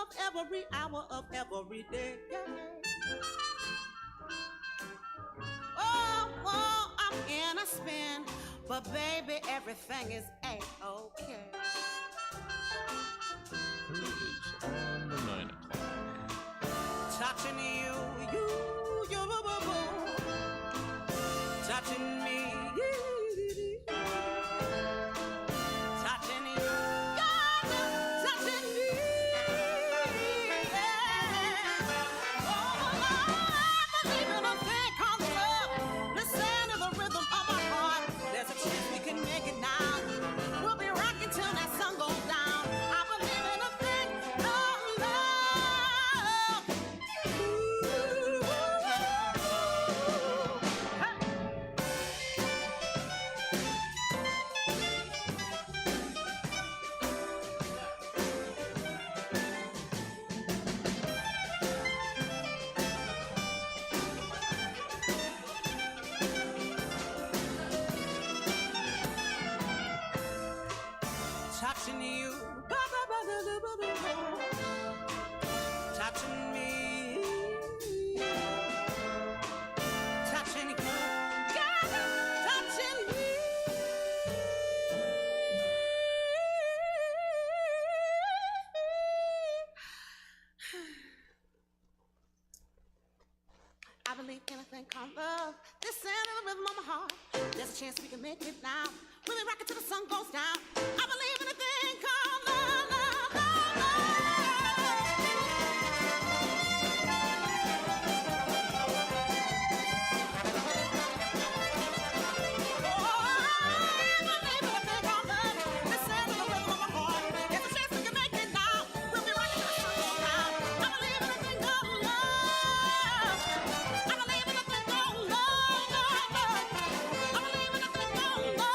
of every hour of every day. Oh, I'm in a spin, but baby, everything is A-okay. Who is on the 9 o'clock? Touching you, boo-boo-boo. Touching me, touching you, touching me. Yeah. Oh, I believe in a thing called love. Listen to the rhythm of my heart. There's a chance we can make it now. We'll be rocking till that sun goes down. I believe in a thing called love. Ooh, hey. Touching you, touching me, touching you, touching me. I believe in a thing called love. This sound of the rhythm of my heart. There's a chance we can make it now. We'll be rocking till the sun goes down. I believe in a thing called love, love, love, I believe in a thing called love. This sound of the rhythm of my heart. There's a chance we can make it now. We'll be rocking till the sun goes down. I believe in a thing called love. I believe in a thing called love, love, love. I believe in a thing called love.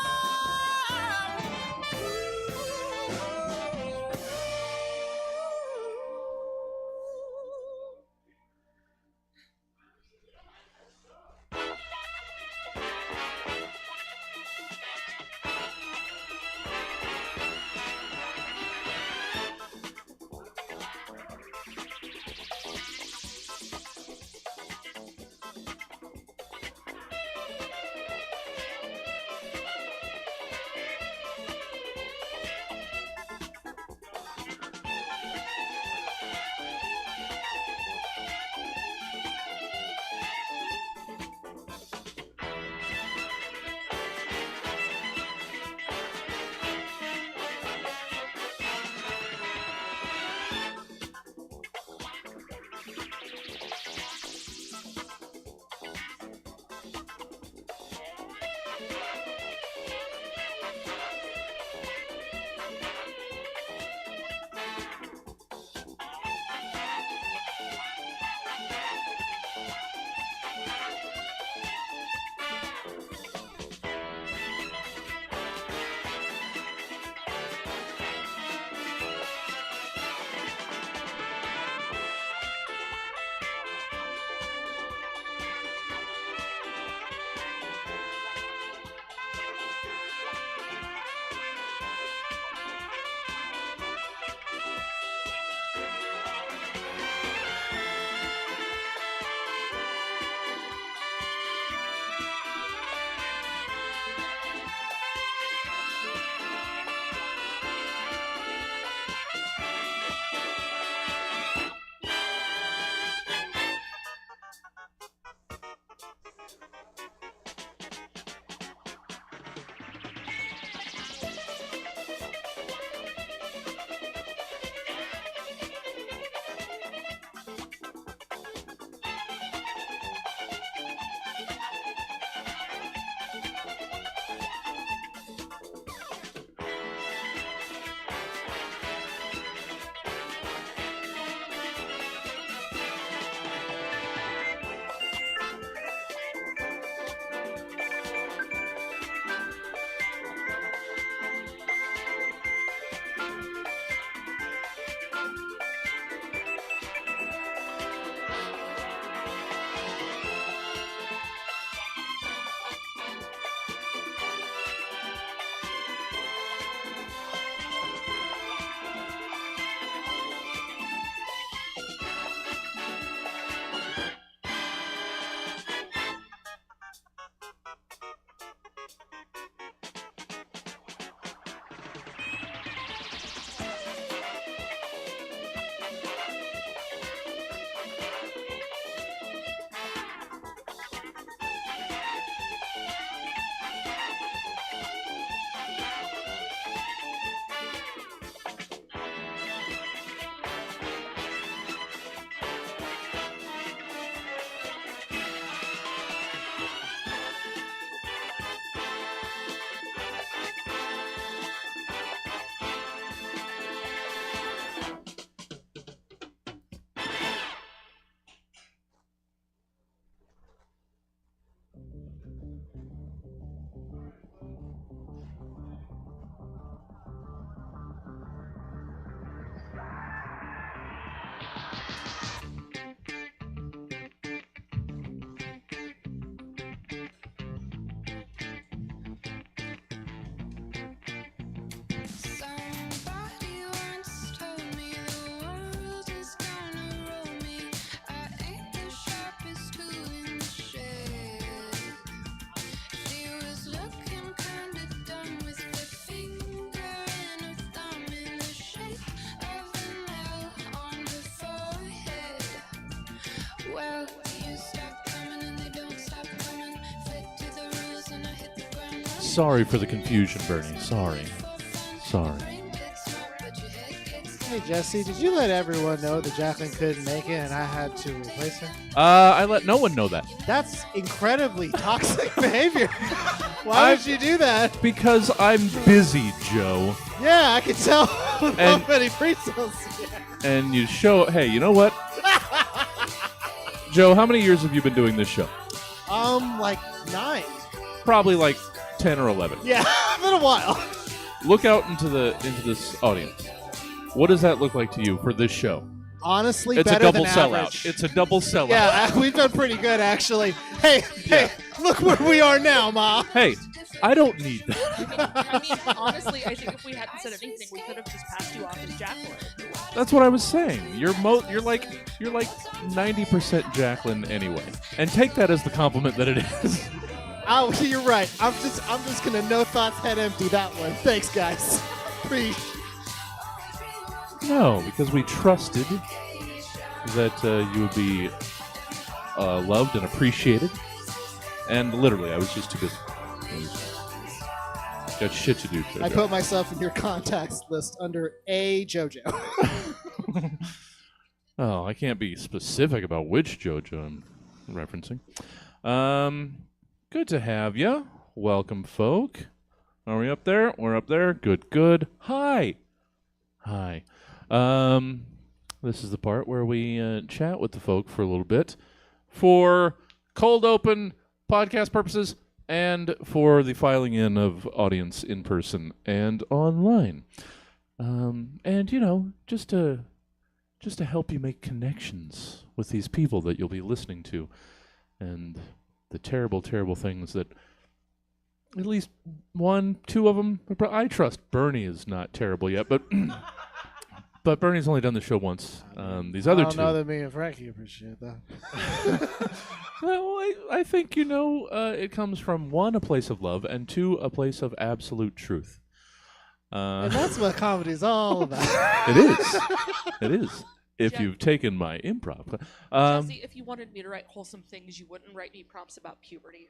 Sorry for the confusion, Bernie. Sorry. Hey, Jesse, did you let everyone know that Jacqueline couldn't make it and I had to replace her? I let no one know that. That's incredibly toxic behavior. Why would you do that? Because I'm busy, Joe. Yeah, I can tell with how And- many pre-sales. And you show... Hey, you know what? Joe, how many years have you been doing this show? Like 9. Probably like 10 or 11. Yeah, been a while. Look out into this audience. What does that look like to you for this show? Honestly, It's a better double than sellout. average. It's a double sellout. Yeah, we've done pretty good, actually. Hey, look where we are now, Ma. Hey, I don't need that. I mean, honestly, I think if we hadn't said anything, we could have just passed you off as Jacqueline. That's what I was saying. You're like 90% Jacqueline anyway. And take that as the compliment that it is. Oh, you're right. I'm just gonna no thoughts head empty that one. Thanks, guys. No, because we trusted that you would be loved and appreciated. And literally, I was just too busy. Got shit to do today. I put myself in your contacts list under A JoJo. Oh, I can't be specific about which JoJo I'm referencing. Good to have you. Welcome, folk. Are we up there? We're up there. Good. Hi. This is the part where we chat with the folk for a little bit for cold open podcast purposes and for the filing in of audience in person and online. And, you know, just to help you make connections with these people that you'll be listening to and the terrible, terrible things that at least 1, 2 of them, I trust Bernie is not terrible yet, but but Bernie's only done the show once. These other I don't two. know that me and Frankie appreciate that. Well, I think, you know, it comes from 1, a place of love, and 2, a place of absolute truth. And that's what comedy's all about. It is. If Jeff- you've taken my improv. Jesse, if you wanted me to write wholesome things, you wouldn't write me prompts about puberty.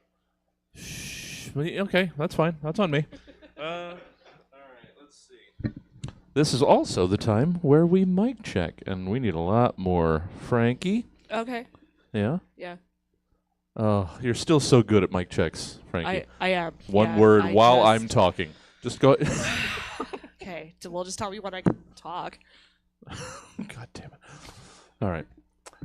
Okay, that's fine. That's on me. All right, let's see. This is also the time where we mic check, and we need a lot more. Frankie? Okay. Yeah? Yeah. Oh, you're still so good at mic checks, Frankie. I am. One Yeah, word I while just- I'm talking. Just go. Okay. Well, just tell me when I can talk. God damn it. All right.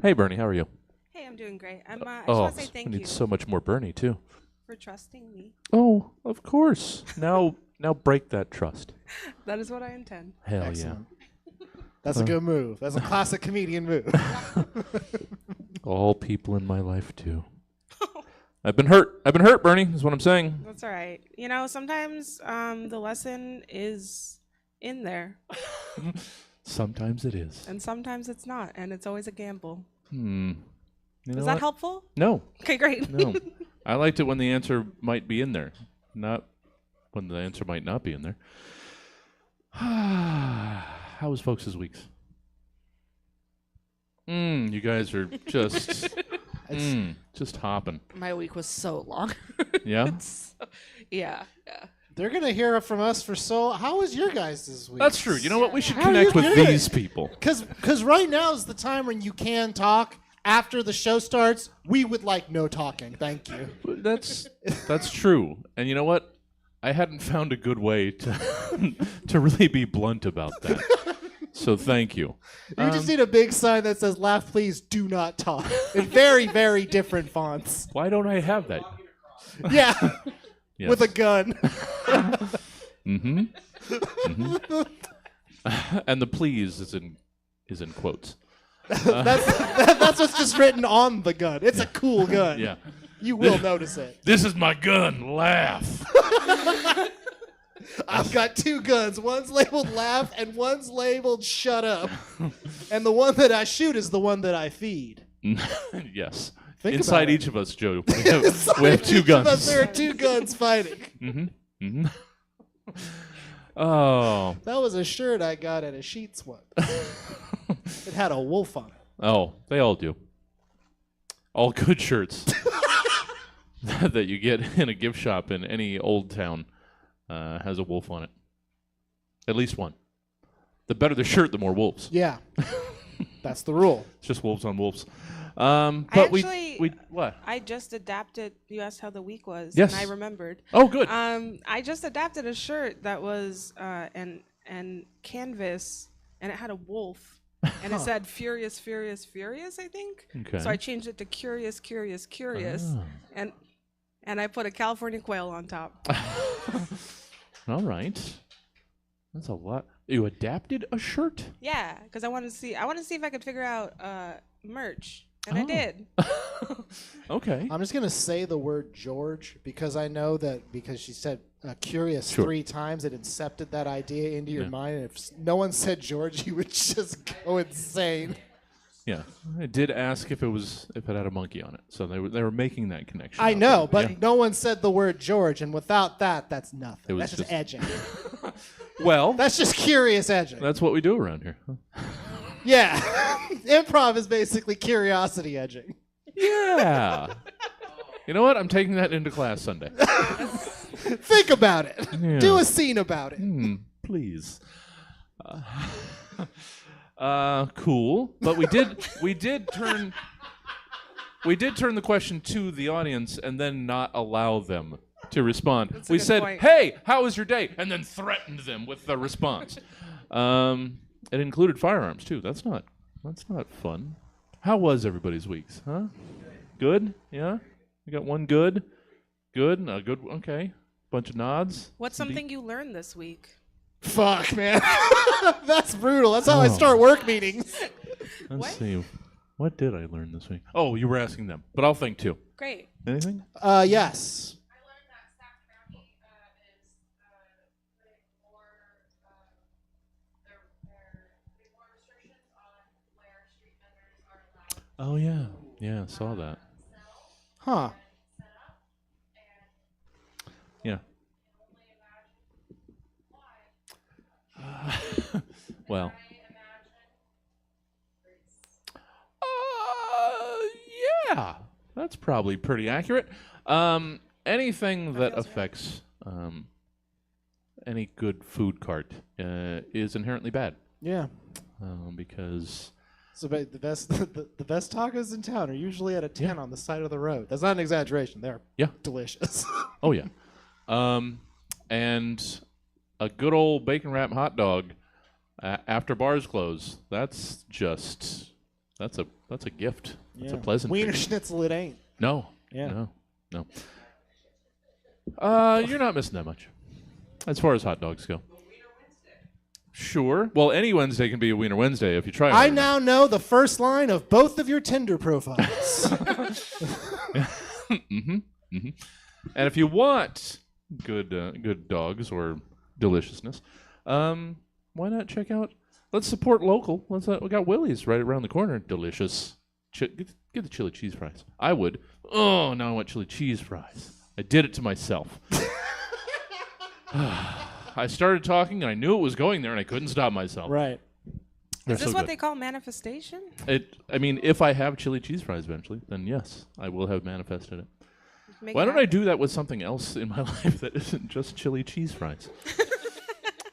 Hey, Bernie, how are you? Hey, I'm doing great. I just Oh, want to say we thank need you so much more Bernie, too. for trusting me. Oh, of course. Now break that trust. That is what I intend. Hell Excellent. That's a good move. That's a classic comedian move. yeah. All people in my life, too. I've been hurt, Bernie, is what I'm saying. That's all right. You know, sometimes the lesson is in there, Sometimes it is. and sometimes it's not, and it's always a gamble. You know Was that what? helpful? No. Okay, great. No. I liked it when the answer might be in there, not when the answer might not be in there. How was folks' weeks? You guys are just hopping. My week was so long. Yeah? Yeah. They're going to hear from us for so... How was your guys this week? That's true. You know what? We should How are you connect with doing? these people. Because right now is the time when you can talk. After the show starts, we would like no talking. Thank you. That's true. And you know what? I hadn't found a good way to to really be blunt about that. So thank you. You just need a big sign that says, laugh, please, do not talk. In very, very different fonts. Why don't I have that? Yeah. Yes. With a gun. And the please is in quotes. That's what's just written on the gun. It's a cool gun. Yeah. You will notice it. This is my gun. Laugh. I've got 2 guns. One's labeled laugh and one's labeled shut up. And the one that I shoot is the one that I feed. Yes. Think Inside about it. each of us, Joe, we have 2 guns. There are 2 guns fighting. Oh. That was a shirt I got at a Sheetz one. It had a wolf on it. Oh, they all do. All good shirts. that you get in a gift shop in any old town has a wolf on it. At least one. The better the shirt, the more wolves. Yeah. That's the rule. It's just wolves on wolves. But actually- we what? I just adapted. You asked how the week was. Yes. And I remembered. Oh, good. I just adapted a shirt that was and canvas, and it had a wolf, and it said "Furious, Furious, Furious." I think. Okay. So I changed it to "Curious, Curious, Curious," Oh. and I put a California quail on top. All right. That's a lot. You adapted a shirt? Yeah, because I wanted to see if I could figure out merch, and I Oh. did. Okay. I'm just going to say the word George because I know that because she said curious Sure. 3 times, it incepted that idea into your Yeah. mind. And if no one said George, you would just go insane. Yeah. I did ask if it had a monkey on it. So they were making that connection. I out know, there. but Yeah. no one said the word George. And without that, that's It nothing. was That's just just- edging. Well, That's just curious edging. that's what we do around here. Huh? Yeah. Improv is basically curiosity edging. Yeah. You know what? I'm taking that into class Sunday. Think about it. Yeah. Do a scene about it. Please. Cool. But we did turn the question to the audience and then not allow them to respond. That's a We good said, point. "Hey, how was your day?" and then threatened them with the response. It included firearms too. That's not fun. How was everybody's weeks? Huh? Good? Yeah? You got one good? Good? A good okay. Bunch of nods. What's Some deep- something you learned this week? Fuck, man. That's brutal. That's how I Oh. start work meetings. Let's What? see. What did I learn this week? Oh, you were asking them, but I'll think too. Great. Anything? Yes. I learned that Stack County is putting more putting more restrictions on where street vendors are allowed Oh yeah, yeah, I saw that. to sell Huh. and set up, and Yeah. only imagine why. Well. I imagine Yeah, that's probably pretty accurate. Anything that affects any good food cart is inherently bad Yeah. because So the best the best tacos in town are usually at a 10 on the side of the road. That's not an exaggeration. They're Yeah. delicious. oh yeah, and a good old bacon wrap hot dog after bars close. That's a gift. That's a pleasant. Wiener treat. schnitzel it ain't. No. Yeah. No. You're not missing that much, as far as hot dogs go. Sure. Well, any Wednesday can be a Wiener Wednesday if you try. I hard enough. now know the first line of both of your Tinder profiles. And if you want good dogs or deliciousness, why not check out? Let's support local. We got Willie's right around the corner. Delicious. Get the chili cheese fries. I would. Oh, now I want chili cheese fries. I did it to myself. I started talking and I knew it was going there and I couldn't stop myself. Right. They're Is this so what good. they call manifestation? I mean, if I have chili cheese fries eventually, then yes, I will have manifested it. Make Why it don't I happen. do that with something else in my life that isn't just chili cheese fries?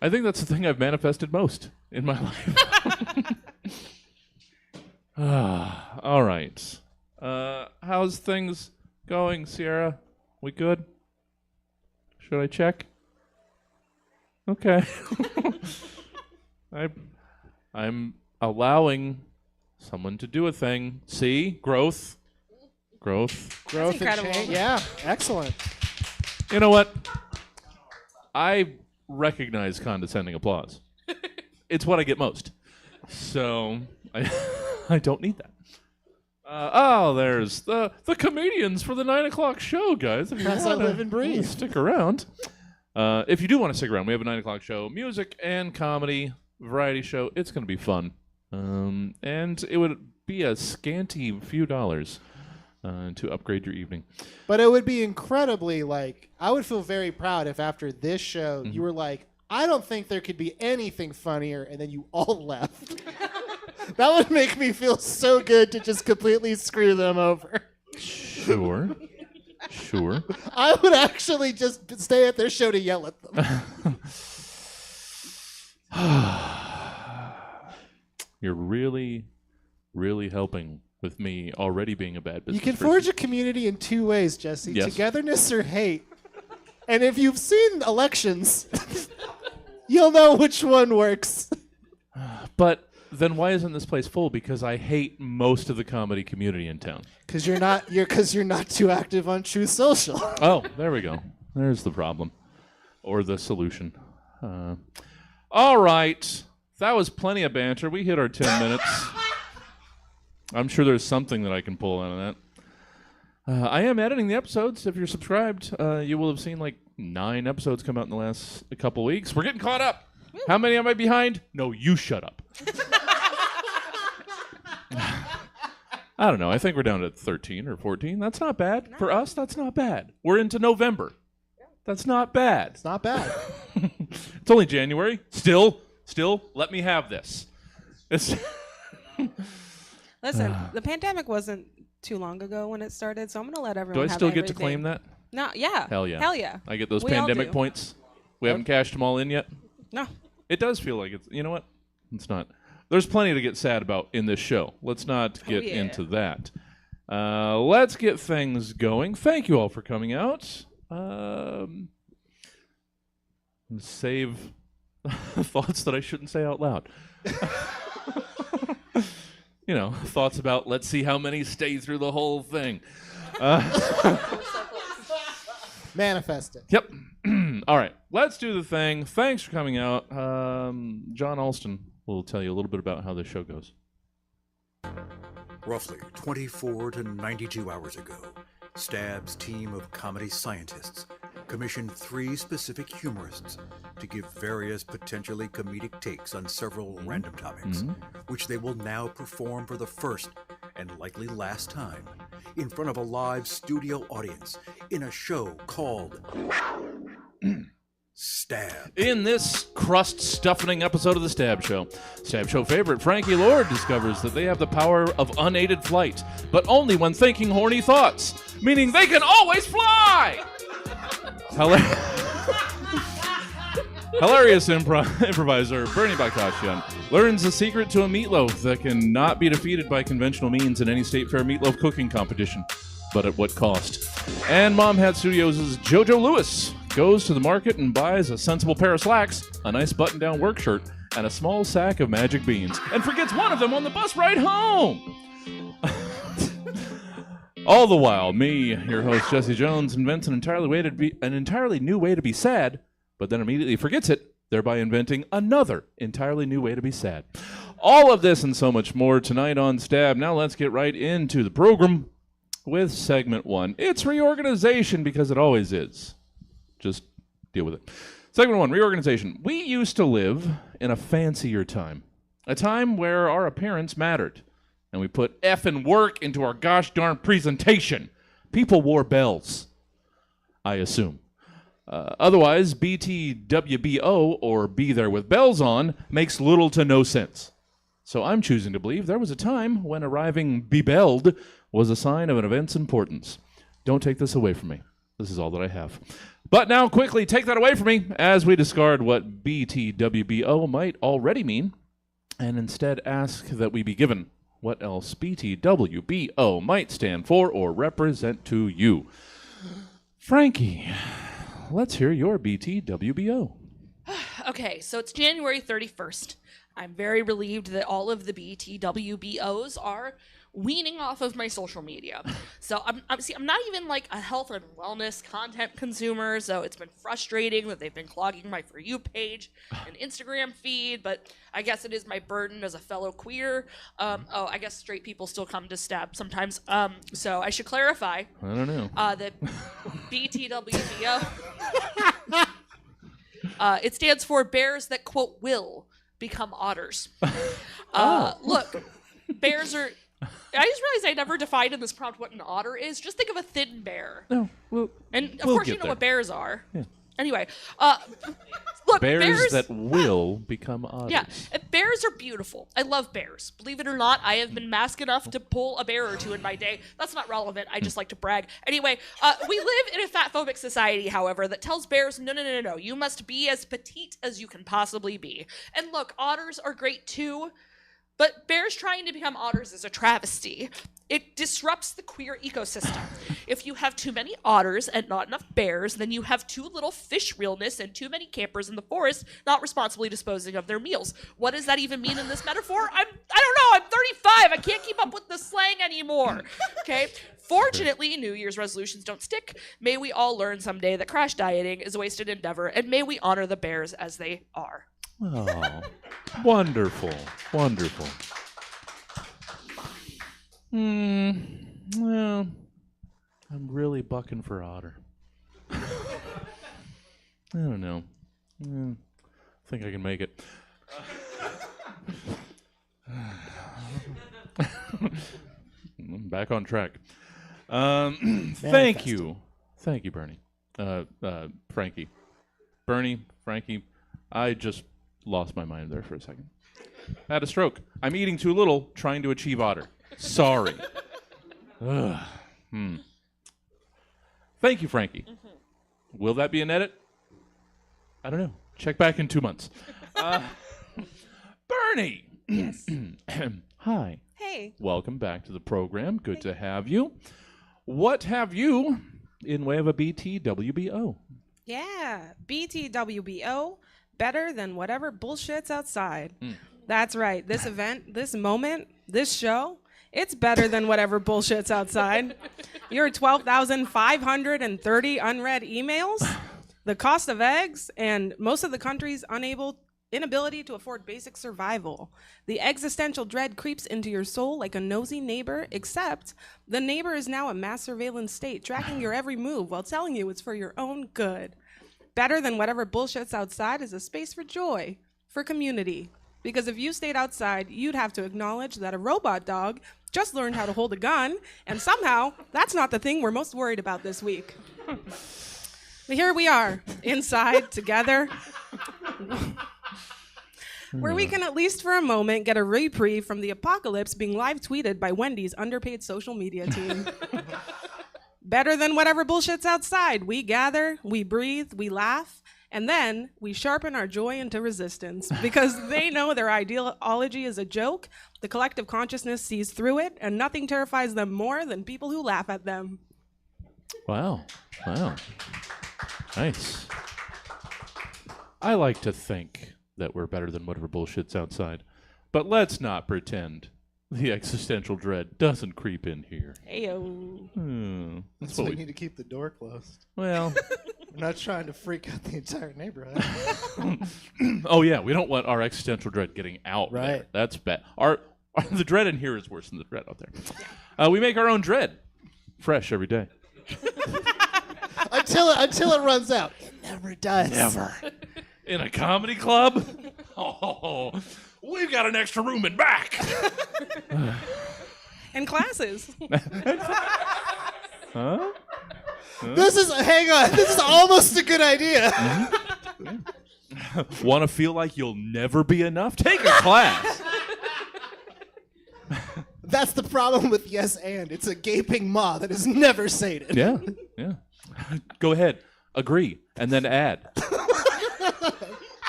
I think that's the thing I've manifested most in my life. All right. How's things going, Sierra? We good? Should I check? Okay. I'm allowing someone to do a thing. See? Growth. Growth and incredible. change. Yeah. Excellent. You know what? I recognize condescending applause. It's what I get most. So I don't need that. There's the comedians for the 9 o'clock show, guys. If you As I wanna- live and breathe. wanna stick around. If you do want to stick around, we have a 9 o'clock show, music and comedy variety show. It's going to be fun. And it would be a scanty few dollars to upgrade your evening. But it would be incredibly I would feel very proud if after this show you were like, I don't think there could be anything funnier, and then you all left. That would make me feel so good to just completely screw them over. Sure. Sure. I would actually just stay at their show to yell at them. You're really, really helping with me already being a bad business You can person. forge a community in two ways, Jesse. Yes. Togetherness or hate. And if you've seen elections, you'll know which one works. But then why isn't this place full? Because I hate most of the comedy community in town. Because you're not too active on Truth Social. Oh, there we go. There's the problem. Or the solution. All right. That was plenty of banter. We hit our 10 minutes. I'm sure there's something that I can pull out of that. I am editing the episodes. If you're subscribed, you will have seen like 9 episodes come out in the last couple weeks. We're getting caught up. How many am I behind? No, you shut up. I don't know. I think we're down to 13 or 14. That's not bad. For us, that's not bad. We're into November. That's not bad. It's not bad. It's only January. Still, let me have this. It's Listen, the pandemic wasn't too long ago when it started, so I'm going to let Do everyone I have still get to everything. claim that? No, yeah. Hell yeah. Hell yeah. I get those We all pandemic do. points. We haven't cashed them all in yet. No. It does feel like it's, you know what? It's not. There's plenty to get sad about in this show. Let's not get yeah. into that. Let's get things going. Thank you all for coming out. Save thoughts that I shouldn't say out loud. You know, thoughts about let's see how many stay through the whole thing. Manifest it. Yep. All right, let's do the thing. Thanks for coming out. John Alston will tell you a little bit about how this show goes. Roughly 24 to 92 hours ago, Stab's team of comedy scientists commissioned 3 specific humorists to give various potentially comedic takes on several random topics, which they will now perform for the first and likely last time in front of a live studio audience in a show called Stab. In this crust-stuffing episode of the Stab Show favorite Frankie Lord discovers that they have the power of unaided flight, but only when thinking horny thoughts, meaning they can always fly! Hilarious improviser Bernie Bakrashian learns the secret to a meatloaf that cannot be defeated by conventional means in any State Fair meatloaf cooking competition, but at what cost? And Mom Hat Studios' Joe-Joe Louis goes to the market and buys a sensible pair of slacks, a nice button-down work shirt, and a small sack of magic beans, and forgets one of them on the bus ride home! All the while, me, your host Jesse Jones, invents an entirely new way to be sad, but then immediately forgets it, thereby inventing another entirely new way to be sad. All of this and so much more tonight on Stab. Now let's get right into the program with segment 1. It's reorganization, because it always is. Just deal with it. Segment 1, reorganization. We used to live in a fancier time. A time where our appearance mattered. And we put effing work into our gosh darn presentation. People wore bells, I assume. Otherwise, BTWBO, or Be There With Bells On, makes little to no sense. So I'm choosing to believe there was a time when arriving bebelled was a sign of an event's importance. Don't take this away from me. This is all that I have. But now, quickly, take that away from me as we discard what BTWBO might already mean, and instead ask that we be given what else BTWBO might stand for or represent to you. Frankie, let's hear your BTWBO. Okay, so it's January 31st. I'm very relieved that all of the BTWBOs are weaning off of my social media. So I'm not even like a health and wellness content consumer, so it's been frustrating that they've been clogging my For You page and Instagram feed, but I guess it is my burden as a fellow queer. I guess straight people still come to Stab sometimes. So I should clarify. I don't know. That BTWBO, it stands for Bears That, quote, will become otters. Look, bears are... I just realized I never defined in this prompt what an otter is. Just think of a thin bear. No, And of we'll course you get know there. what bears are. Yeah. Anyway, look, Bears that will become otters. Yeah, and bears are beautiful. I love bears. Believe it or not, I have been masked enough to pull a bear or two in my day. That's not relevant. I just like to brag. Anyway, we live in a fatphobic society, however, that tells bears, no. You must be as petite as you can possibly be. And look, otters are great too, but bears trying to become otters is a travesty. It disrupts the queer ecosystem. If you have too many otters and not enough bears, then you have too little fish realness and too many campers in the forest not responsibly disposing of their meals. What does that even mean in this metaphor? I don't know. I'm 35. I can't keep up with the slang anymore. Okay? Fortunately, New Year's resolutions don't stick. May we all learn someday that crash dieting is a wasted endeavor, and may we honor the bears as they are. Oh, wonderful. Wonderful. Well, I'm really bucking for otter. I don't know. I think I can make it. I'm back on track. Thank you. Thank you, Bernie. Frankie. Bernie, Frankie, I just lost my mind there for a second. I had a stroke. I'm eating too little, trying to achieve otter. Sorry. Thank you, Frankie. Will that be an edit? I don't know. Check back in 2 months. Bernie! Yes. Hi. Hey. Welcome back to the program. Good to have you. What have you in way of a BTWBO? Yeah. BTWBO. Better than whatever bullshit's outside. That's right. This event, this moment, this show, it's better than whatever bullshit's outside. Your 12,530 unread emails, the cost of eggs, and most of the country's inability to afford basic survival. The existential dread creeps into your soul like a nosy neighbor, except the neighbor is now a mass surveillance state, tracking your every move while telling you it's for your own good. Better than whatever bullshit's outside is a space for joy, for community. Because if you stayed outside, you'd have to acknowledge that a robot dog just learned how to hold a gun, and somehow that's not the thing we're most worried about this week. But here we are, inside, together, where we can at least for a moment get a reprieve from the apocalypse being live tweeted by Wendy's underpaid social media team. Better than whatever bullshit's outside. We gather, we breathe, we laugh, and then we sharpen our joy into resistance because they know their ideology is a joke, the collective consciousness sees through it, and nothing terrifies them more than people who laugh at them. Wow. Nice. I like to think that we're better than whatever bullshit's outside, but let's not pretend the existential dread doesn't creep in here. Ayo. That's why we need to keep the door closed. Well, I'm not trying to freak out the entire neighborhood. oh yeah, we don't want our existential dread getting out. Right. There. That's bad. The dread in here is worse than the dread out there. We make our own dread, fresh every day. until it runs out. It never does. Never. In a comedy club? Oh, we've got an extra room in back. And classes. Huh? This is almost a good idea. Want to feel like you'll never be enough? Take a class. That's the problem with yes and. It's a gaping maw that is never sated. Yeah. Go ahead. Agree. And then add.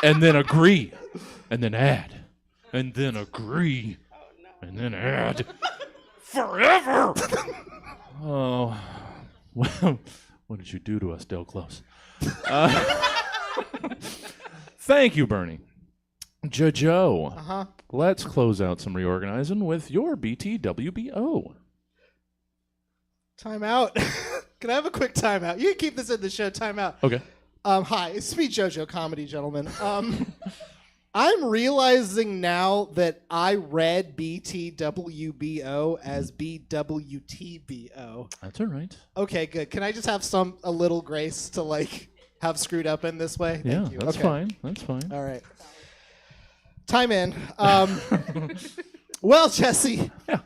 And then agree. And then add. And then agree. And then add. Forever! Oh. Well, what did you do to us, Del Close? Thank you, Bernie. Joe-Joe. Let's close out some reorganizing with your BTWBO. Time out. Can I have a quick timeout? You can keep this in the show. Timeout. Okay. Hi, it's me, JoJo Comedy, gentlemen. I'm realizing now that I read BTWBO as BWTBO. That's all right. Okay, good. Can I just have a little grace to have screwed up in this way? Yeah, Thank you. that's Okay. fine. That's fine. All right. Time in. Well, Jesse. Yeah.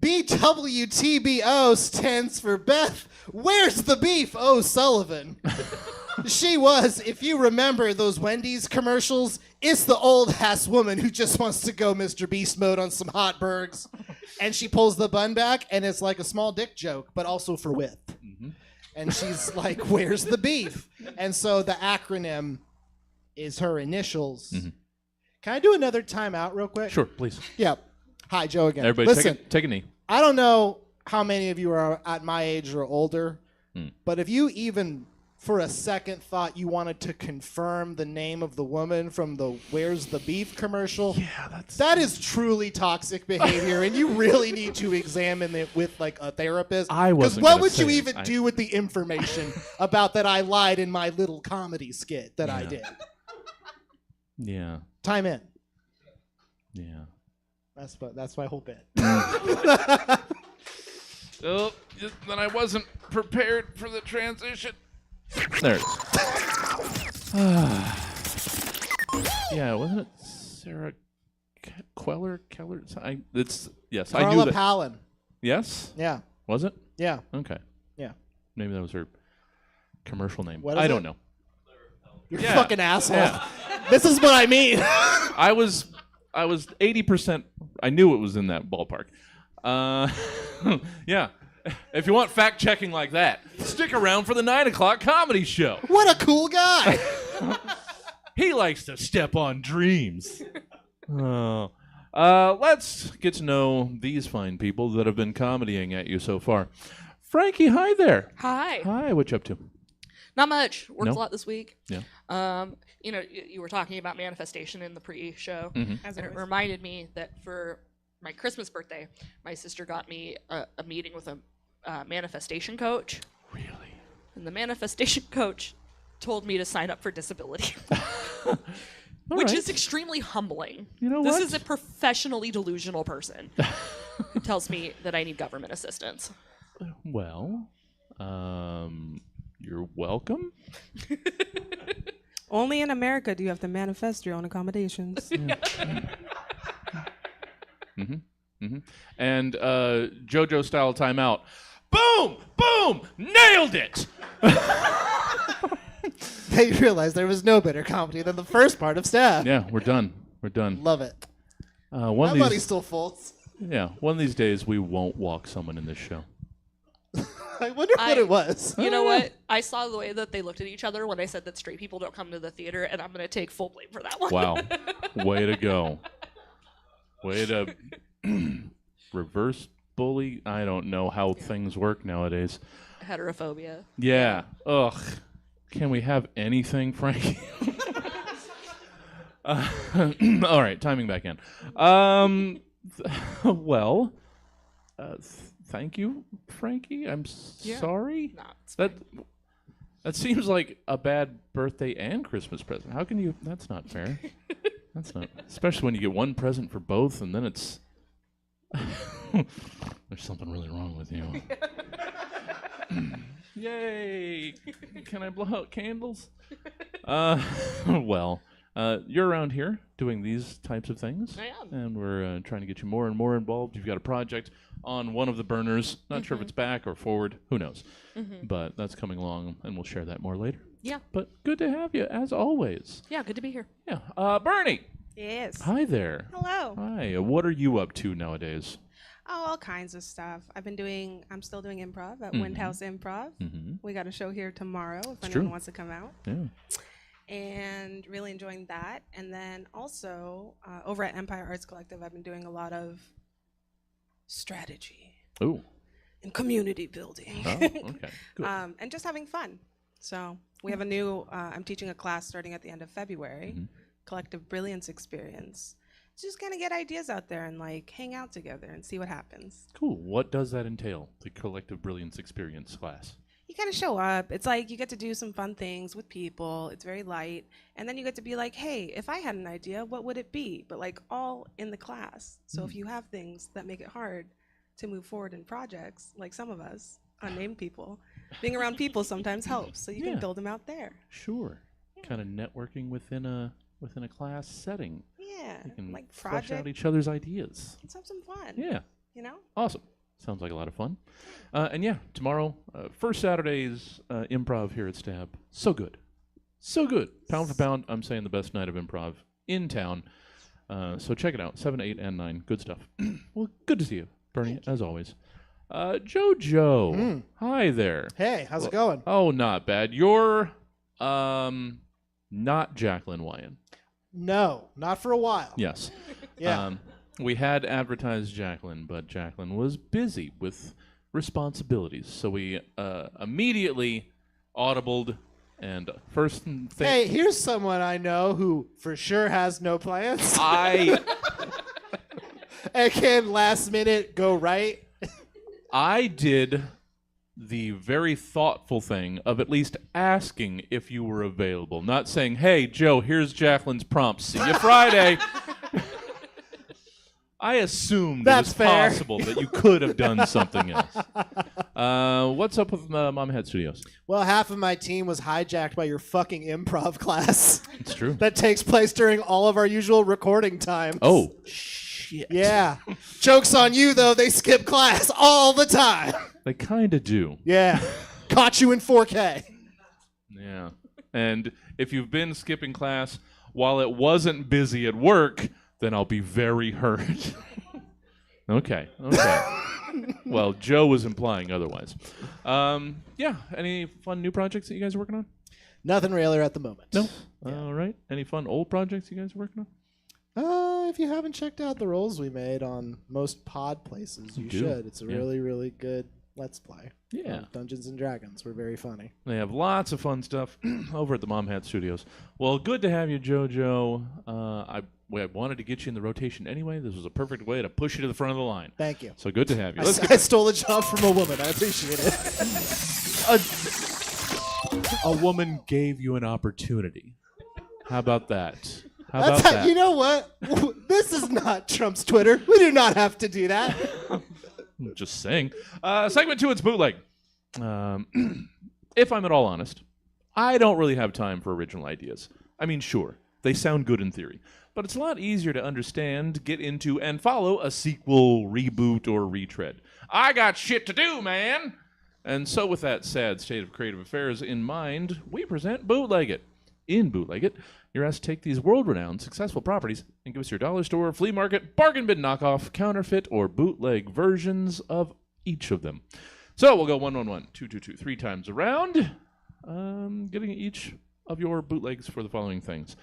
BTWBO stands for Beth. Where's the beef? O'Sullivan. She was, if you remember those Wendy's commercials, it's the old ass woman who just wants to go Mr. Beast mode on some hot burgers. And she pulls the bun back, and it's like a small dick joke, but also for width. Mm-hmm. And she's like, where's the beef? And so the acronym is her initials. Mm-hmm. Can I do another timeout real quick? Sure, please. Yeah. Hi, Joe again. Everybody Listen, take a knee. I don't know how many of you are at my age or older, but if you even for a second thought you wanted to confirm the name of the woman from the Where's the Beef commercial, that is truly toxic behavior, and you really need to examine it with like a therapist. Because what would you even do with the information about that I lied in my little comedy skit that I did? Yeah. Time in. Yeah. That's my whole bit. Oh, then I wasn't prepared for the transition. There it is. Yeah, wasn't it Sarah Keller? Yes, I knew Carla that. Palin. Yes? Yeah. Was it? Yeah. Okay. Yeah. Maybe that was her commercial name. What is I it? don't know. You're a fucking asshole. Yeah. This is what I mean. I was 80%. I knew it was in that ballpark. Yeah. If you want fact checking like that, stick around for the 9 o'clock comedy show. What a cool guy. He likes to step on dreams. Oh. Let's get to know these fine people that have been comedying at you so far. Frankie, hi there. Hi. Hi, what you up to? Not much. Worked No? a lot this week. Yeah. You were talking about manifestation in the pre-show, Mm-hmm. and it reminded me that for my Christmas birthday, my sister got me a meeting with a manifestation coach. Really? And the manifestation coach told me to sign up for disability, All which right. is extremely humbling. You know this what? is a professionally delusional person who tells me that I need government assistance. Well, you're welcome. Only in America do you have to manifest your own accommodations. And JoJo style timeout. Boom! Boom! Nailed it! They realized there was no better comedy than the first part of Stab. Yeah, we're done. We're done. Love it. One My of money these, still folds. yeah, one of these days we won't walk someone in this show. I wonder what it was. You know what? I saw the way that they looked at each other when I said that straight people don't come to the theater, and I'm going to take full blame for that one. Wow. Way to go. Way to reverse bully. I don't know how things work nowadays. Heterophobia. Yeah. Ugh. Can we have anything, Frankie? All right, timing back in. Well, thank you, Frankie. I'm sorry. No, it's That seems like a bad birthday and Christmas present. How can you? That's not fair. That's not, especially when you get one present for both, and then it's there's something really wrong with you. Yay! Can I blow out candles? Well, you're around here doing these types of things. I am. And we're trying to get you more and more involved. You've got a project on one of the burners. Not sure if it's back or forward. Who knows? But that's coming along, and we'll share that more later. Yeah. But good to have you, as always. Yeah, good to be here. Yeah. Bernie. Yes. Hi there. Hello. Hi. What are you up to nowadays? Oh, all kinds of stuff. I'm still doing improv at Windhouse Improv. We got a show here tomorrow if anyone true. wants to come out. Yeah. And really enjoying that. And then also over at Empire Arts Collective, I've been doing a lot of strategy Oh. and community building. Oh, okay. Good. And just having fun. So we have a new, I'm teaching a class starting at the end of February, Collective Brilliance Experience. Just kind of get ideas out there and like hang out together and see what happens. Cool. What does that entail, the Collective Brilliance Experience class? You gotta show up. It's like you get to do some fun things with people. It's very light. And then you get to be like, hey, if I had an idea, what would it be? But like all in the class. So if you have things that make it hard to move forward in projects, like some of us, unnamed people, being around people sometimes helps. So you Yeah. can build them out there. Sure. Kind of networking within a class setting. Yeah. You can Like flesh out project. each other's ideas. Let's have some fun. Yeah. You know? Awesome. Sounds like a lot of fun. And yeah, tomorrow, first Saturday's improv here at Stab. So good. So good. Pound for pound, I'm saying the best night of improv in town. So check it out. 7, 8, and 9. Good stuff. Well, good to see you, Bernie, as always. JoJo. Hi there. Hey, how's it going? Oh, not bad. You're not Jacqueline Wyan. No, not for a while. Yes. Yeah. We had advertised Jacqueline, but Jacqueline was busy with responsibilities. So we immediately audibled and first thing... Hey, here's someone I know who for sure has no plans I and can last minute go right. did the very thoughtful thing of at least asking if you were available, not saying, "Hey, Joe, here's Jacqueline's prompt. See you Friday." I assumed That's it was fair. possible that you could have done something else. What's up with Mom Head Studios? Well, half of my team was hijacked by your fucking improv class It's true. that takes place during all of our usual recording times. Oh, shit. Yeah. Joke's on you, though. They skip class all the time. They kind of do. Yeah. Caught you in 4K. Yeah. And if you've been skipping class while it wasn't busy at work, then I'll be very hurt. Okay. Well, Joe was implying otherwise. Yeah. Any fun new projects that you guys are working on? Nothing realer at the moment. No. All right. Any fun old projects you guys are working on? If you haven't checked out the rolls we made on most pod places, you do. should. It's a Yeah. really, really good Let's Play. Yeah. of Dungeons and Dragons. We're very funny. They have lots of fun stuff over at the Mom Hat Studios. Well, good to have you, JoJo. I wanted to get you in the rotation anyway. This was a perfect way to push you to the front of the line. Thank you. So good to have you. I stole a job from a woman. I appreciate it. A woman gave you an opportunity. How about that? How That's about how, that? you know what? This is not Trump's Twitter. We do not have to do that. Just saying. Segment 2, it's bootleg. If I'm at all honest, I don't really have time for original ideas. I mean, sure, they sound good in theory, but it's a lot easier to understand, get into, and follow a sequel, reboot, or retread. I got shit to do, man! And so with that sad state of creative affairs in mind, we present Bootleg It. In Bootleg It, you're asked to take these world-renowned, successful properties and give us your dollar store, flea market, bargain bin knockoff, counterfeit, or bootleg versions of each of them. So we'll go 1, 1, 1, 2, 2, 2, 3 times around, getting each of your bootlegs for the following things.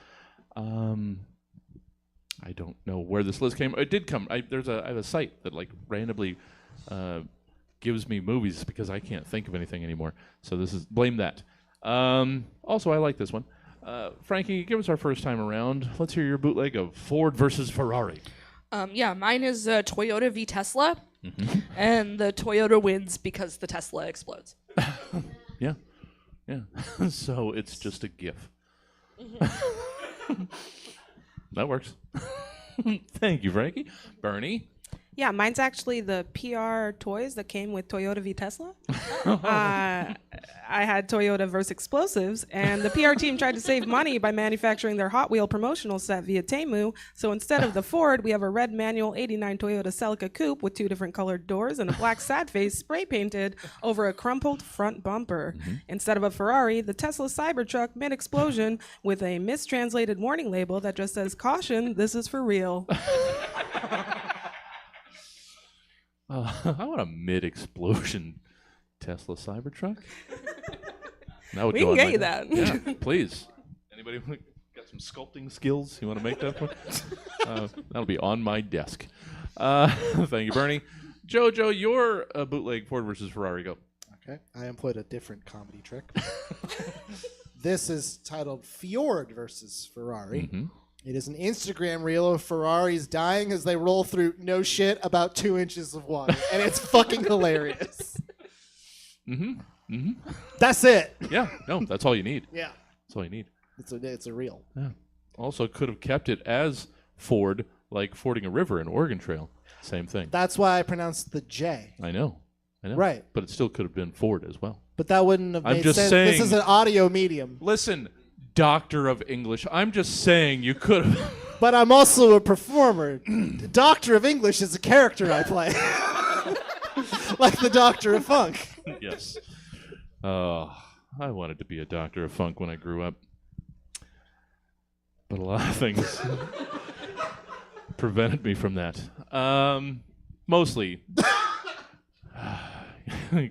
I don't know where this list came. It did come. I have a site that like randomly gives me movies because I can't think of anything anymore. So this is blame that. Also, I like this one. Frankie, give us our first time around. Let's hear your bootleg of Ford versus Ferrari. Yeah, mine is Toyota v Tesla, and the Toyota wins because the Tesla explodes. Yeah. So it's just a GIF. That works. Thank you, Frankie. Bernie. Yeah, mine's actually the PR toys that came with Toyota v Tesla. I had Toyota versus explosives, and the PR team tried to save money by manufacturing their Hot Wheel promotional set via Temu. So instead of the Ford, we have a red manual 89 Toyota Celica coupe with 2 different colored doors and a black sad face spray painted over a crumpled front bumper. Instead of a Ferrari, the Tesla Cybertruck mid-explosion with a mistranslated warning label that just says, "Caution, this is for real." I want a mid-explosion Tesla Cybertruck. That would We go can on get my- you that. Yeah, please. Anybody got some sculpting skills? You want to make that one? That'll be on my desk. Thank you, Bernie. JoJo, your bootleg Ford versus Ferrari. Go. Okay. I employed a different comedy trick. This is titled Fjord versus Ferrari. It is an Instagram reel of Ferraris dying as they roll through, no shit, about 2 inches of water. And it's fucking hilarious. That's it. Yeah, no, that's all you need. Yeah. That's all you need. It's a reel. Yeah. Also, could have kept it as Ford, like fording a river in Oregon Trail. Same thing. That's why I pronounced the J. I know. Right. But it still could have been Ford as well. But that wouldn't have I'm made just sense. saying- This is an audio medium. Listen, Doctor of English, I'm just saying you could have... But I'm also a performer. Doctor of English is a character I play. like the Doctor of Funk. Yes. I wanted to be a doctor of funk when I grew up. But a lot of things prevented me from that. Mostly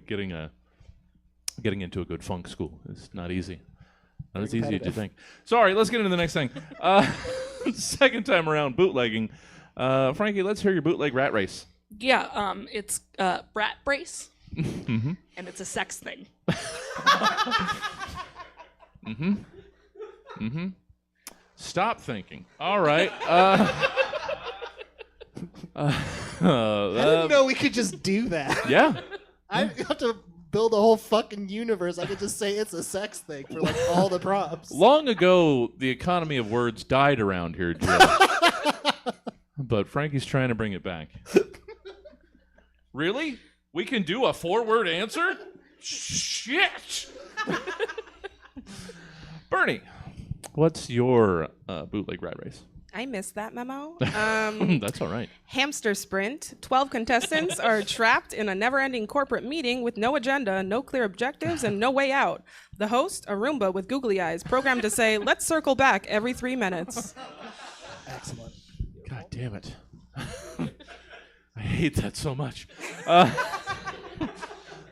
getting into a good funk school is not easy. Not as easy as you think. Sorry, let's get into the next thing. Second time around, bootlegging. Frankie, let's hear your bootleg rat race. Yeah, it's brat brace, and it's a sex thing. Stop thinking. All right. I didn't know we could just do that. Yeah. I have to build a whole fucking universe. I could just say it's a sex thing for like all the props. Long ago, the economy of words died around here, Jill. But Frankie's trying to bring it back. Really? We can do a 4-word answer? Shit! Bernie, what's your bootleg rat race? I missed that memo. That's all right. Hamster sprint. 12 contestants are trapped in a never-ending corporate meeting with no agenda, no clear objectives, and no way out. The host, a Roomba with googly eyes, programmed to say, "Let's circle back every 3 minutes." Excellent. God damn it. I hate that so much.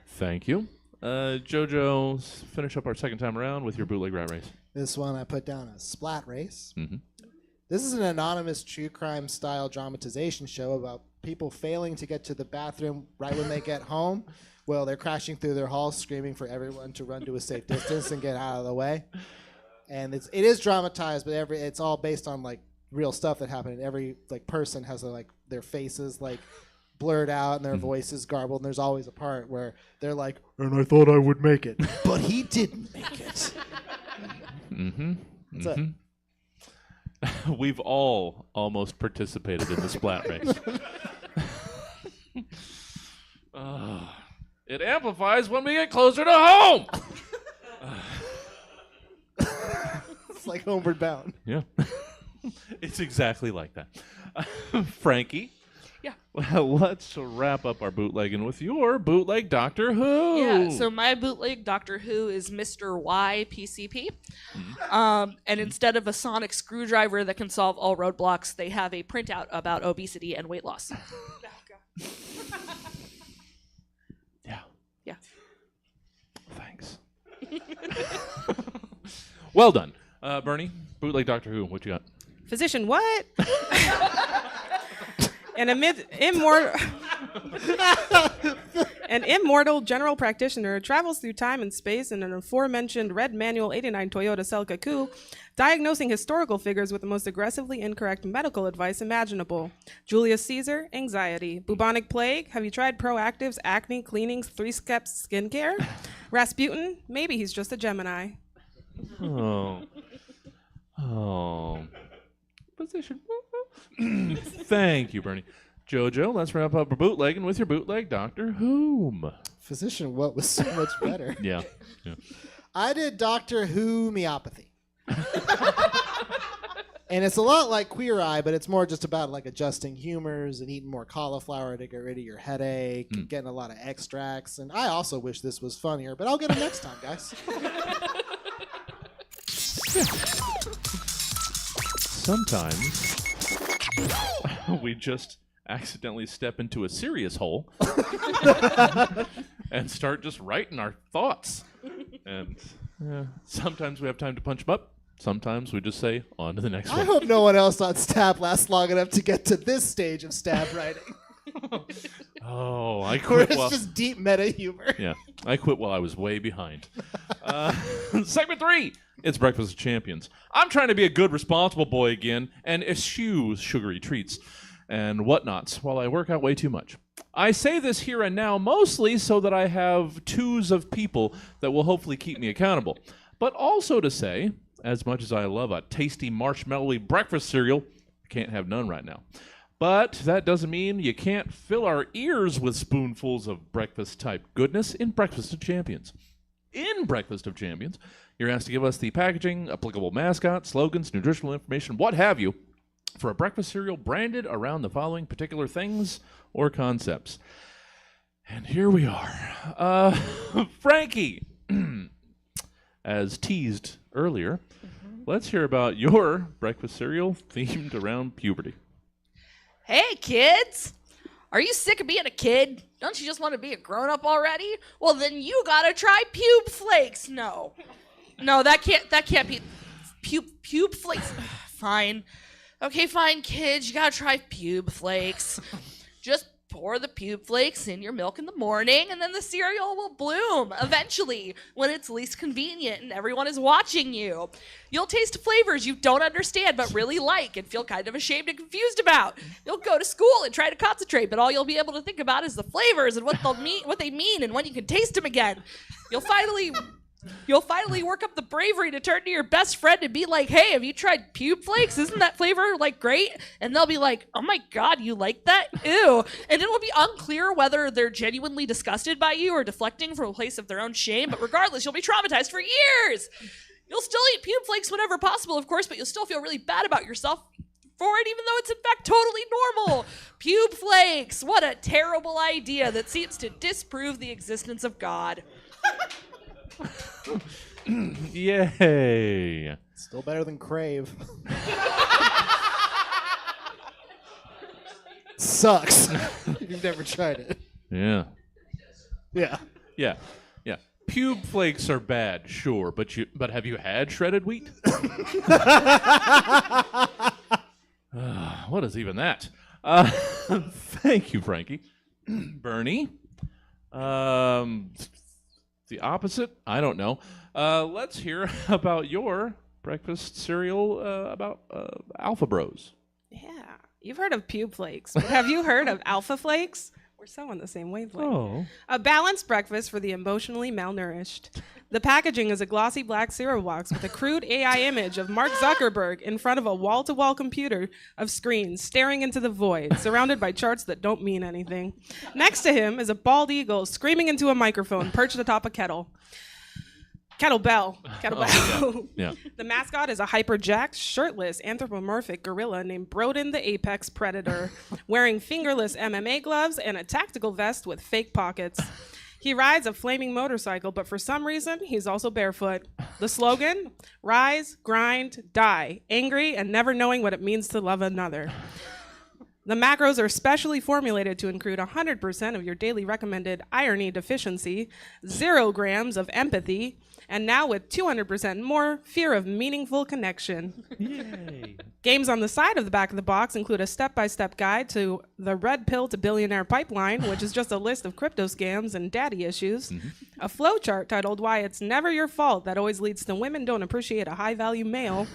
Thank you. JoJo, finish up our second time around with your bootleg rat race. This one I put down a splat race. Mm-hmm. This is an anonymous true crime style dramatization show about people failing to get to the bathroom right when they get home. Well, they're crashing through their halls, screaming for everyone to run to a safe distance and get out of the way. And it is dramatized, but it's all based on like real stuff that happened. And every like person has their faces like blurred out and their voices garbled. And there's always a part where they're like, "And I thought I would make it, but he didn't make it." That's it. We've all almost participated in the splat race. It amplifies when we get closer to home. It's like Homeward Bound. Yeah. It's exactly like that. Frankie? Yeah. Well, let's wrap up our bootlegging with your bootleg Doctor Who. Yeah, so my bootleg Doctor Who is Mr. Y PCP. And instead of a sonic screwdriver that can solve all roadblocks, they have a printout about obesity and weight loss. Yeah. Yeah. Thanks. Well done. Bernie, bootleg Doctor Who, what you got? Physician, what? An immortal general practitioner travels through time and space in an aforementioned red manual 89 Toyota Celica Coupe, diagnosing historical figures with the most aggressively incorrect medical advice imaginable. Julius Caesar, anxiety. Bubonic plague, have you tried Proactive's acne cleanings 3-step skincare? Rasputin, maybe he's just a Gemini. Oh. Position. Thank you, Bernie. JoJo, let's wrap up our bootlegging with your bootleg Doctor Whom. Physician What was so much better. Yeah. I did Doctor Who Meopathy. And it's a lot like Queer Eye, but it's more just about like adjusting humors and eating more cauliflower to get rid of your headache and getting a lot of extracts. And I also wish this was funnier, but I'll get it next time, guys. Sometimes we just accidentally step into a serious hole and start just writing our thoughts. And sometimes we have time to punch them up. Sometimes we just say, on to the next I one. hope no one else on Stab lasts long enough to get to this stage of Stab writing. Oh, I Where quit. it's just deep meta humor. Yeah, I quit while I was way behind. Segment 3. It's Breakfast of Champions. I'm trying to be a good, responsible boy again and eschew sugary treats and whatnots while I work out way too much. I say this here and now mostly so that I have twos of people that will hopefully keep me accountable, but also to say, as much as I love a tasty marshmallowy breakfast cereal, I can't have none right now. But that doesn't mean you can't fill our ears with spoonfuls of breakfast-type goodness in Breakfast of Champions. In Breakfast of Champions, you're asked to give us the packaging, applicable mascot, slogans, nutritional information, what have you, for a breakfast cereal branded around the following particular things or concepts. And here we are. Frankie, as teased earlier, let's hear about your breakfast cereal themed around puberty. Hey, kids! Are you sick of being a kid? Don't you just want to be a grown-up already? Well, then you gotta try Pube Flakes. No, that can't be Pube Flakes. Fine. Okay, fine, kids. You gotta try Pube Flakes. Just pour the Pube Flakes in your milk in the morning, and then the cereal will bloom eventually when it's least convenient and everyone is watching you. You'll taste flavors you don't understand but really like and feel kind of ashamed and confused about. You'll go to school and try to concentrate, but all you'll be able to think about is the flavors and what they mean and when you can taste them again. You'll finally work up the bravery to turn to your best friend and be like, hey, have you tried Pube Flakes? Isn't that flavor, great? And they'll be like, oh my God, you like that? Ew. And it will be unclear whether they're genuinely disgusted by you or deflecting from a place of their own shame, but regardless, you'll be traumatized for years. You'll still eat Pube Flakes whenever possible, of course, but you'll still feel really bad about yourself for it, even though it's in fact totally normal. Pube Flakes, what a terrible idea that seems to disprove the existence of God. Yay. Still better than Crave. Sucks. You've never tried it. Yeah. Yeah. Yeah. Yeah. Pube Flakes are bad, sure, but have you had shredded wheat? What is even that? Thank you, Frankie. Bernie. The opposite? I don't know. Let's hear about your breakfast cereal about Alpha Bros. Yeah. You've heard of Pube Flakes, but have you heard of Alpha Flakes? We're so on the same wavelength. Oh. A balanced breakfast for the emotionally malnourished. The packaging is a glossy black cereal box with a crude AI image of Mark Zuckerberg in front of a wall-to-wall computer of screens staring into the void, surrounded by charts that don't mean anything. Next to him is a bald eagle screaming into a microphone perched atop a kettlebell. Yeah. The mascot is a hyper-jacked, shirtless, anthropomorphic gorilla named Broden the Apex Predator, wearing fingerless MMA gloves and a tactical vest with fake pockets. He rides a flaming motorcycle, but for some reason, he's also barefoot. The slogan, rise, grind, die, angry and never knowing what it means to love another. The macros are specially formulated to include 100% of your daily recommended irony deficiency, 0 grams of empathy, and now with 200% more fear of meaningful connection. Yay. Games on the side of the back of the box include a step-by-step guide to the red pill to billionaire pipeline, which is just a list of crypto scams and daddy issues, a flow chart titled Why It's Never Your Fault that always leads to women don't appreciate a high-value male,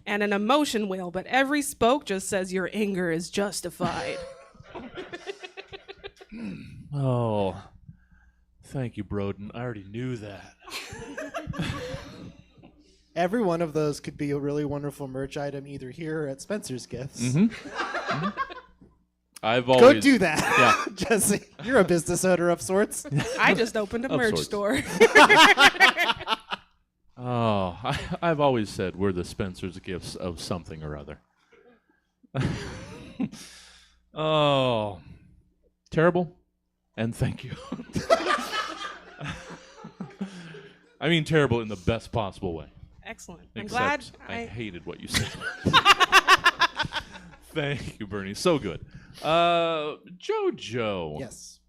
and an emotion wheel, but every spoke just says your anger is justified. Oh. Thank you, Broden. I already knew that. Every one of those could be a really wonderful merch item either here or at Spencer's Gifts. I've Go always do that. Yeah. Jesse, you're a business owner of sorts. I just opened a Of merch sorts. store. Oh, I've always said we're the Spencer's Gifts of something or other. Oh, terrible, and thank you. I mean terrible in the best possible way. Excellent. I'm Except glad I hated what you said. Thank you, Bernie. So good. Joe-Joe. Yes.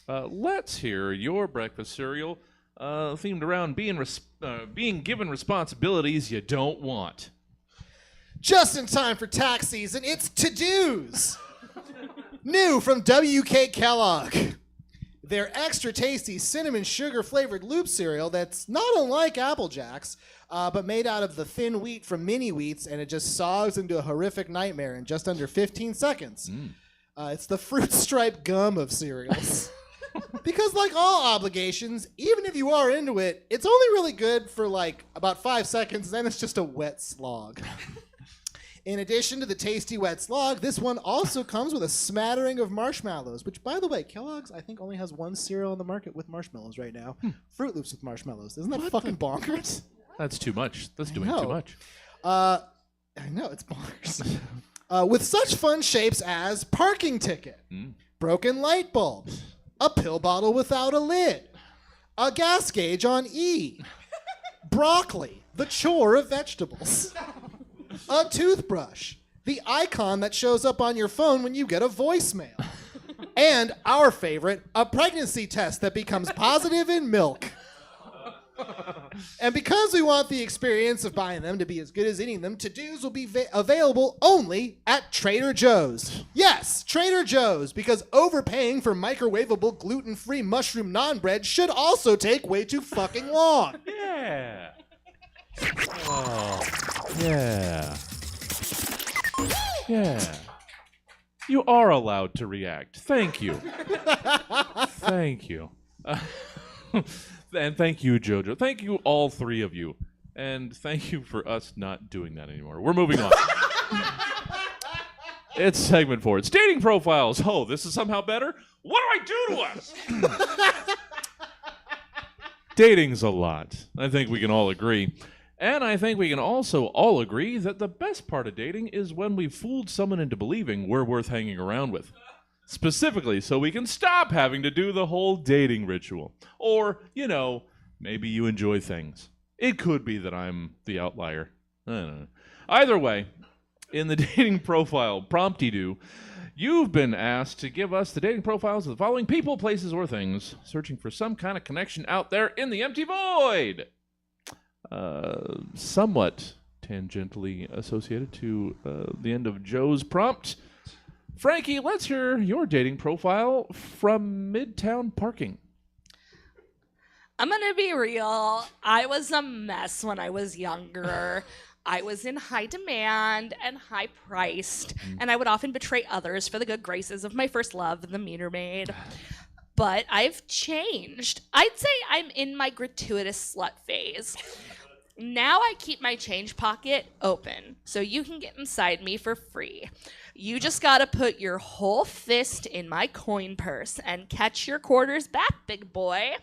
Let's hear your breakfast cereal themed around being given responsibilities you don't want. Just in time for tax season, it's to-dos. New from WK Kellogg. Their extra tasty cinnamon sugar flavored loop cereal that's not unlike Apple Jacks, but made out of the thin wheat from mini wheats, and it just sogs into a horrific nightmare in just under 15 seconds. It's the fruit stripe gum of cereals. Because like all obligations, even if you are into it, it's only really good for like about 5 seconds, then it's just a wet slog. In addition to the tasty wet slog, this one also comes with a smattering of marshmallows, which, by the way, Kellogg's, I think, only has one cereal on the market with marshmallows right now. Fruit Loops with marshmallows. Isn't that fucking bonkers? That's too much. That's doing too much. I know, it's bonkers. With such fun shapes as parking ticket, broken light bulb, a pill bottle without a lid, a gas gauge on E, broccoli, the chore of vegetables, a toothbrush, the icon that shows up on your phone when you get a voicemail, and our favorite, a pregnancy test that becomes positive in milk. And because we want the experience of buying them to be as good as eating them, to-dos will be available only at Trader Joe's. Yes, Trader Joe's, because overpaying for microwavable gluten-free mushroom naan bread should also take way too fucking long. Yeah. Oh, yeah. Yeah. You are allowed to react. Thank you. Thank you. And thank you, JoJo. Thank you, all three of you. And thank you for us not doing that anymore. We're moving on. It's segment 4. It's dating profiles. Oh, this is somehow better? What do I do to us? Dating's a lot. I think we can all agree. And I think we can also all agree that the best part of dating is when we've fooled someone into believing we're worth hanging around with. Specifically, so we can stop having to do the whole dating ritual. Or, you know, maybe you enjoy things. It could be that I'm the outlier. I don't know. Either way, in the dating profile prompty-doo, you've been asked to give us the dating profiles of the following people, places, or things, searching for some kind of connection out there in the empty void. Somewhat tangentially associated to the end of Joe's prompt. Frankie, let's hear your dating profile from Midtown Parking. I'm going to be real. I was a mess when I was younger. I was in high demand and high priced, and I would often betray others for the good graces of my first love, the meter maid. But I've changed. I'd say I'm in my gratuitous slut phase. Now I keep my change pocket open, so you can get inside me for free. You just gotta put your whole fist in my coin purse and catch your quarters back, big boy.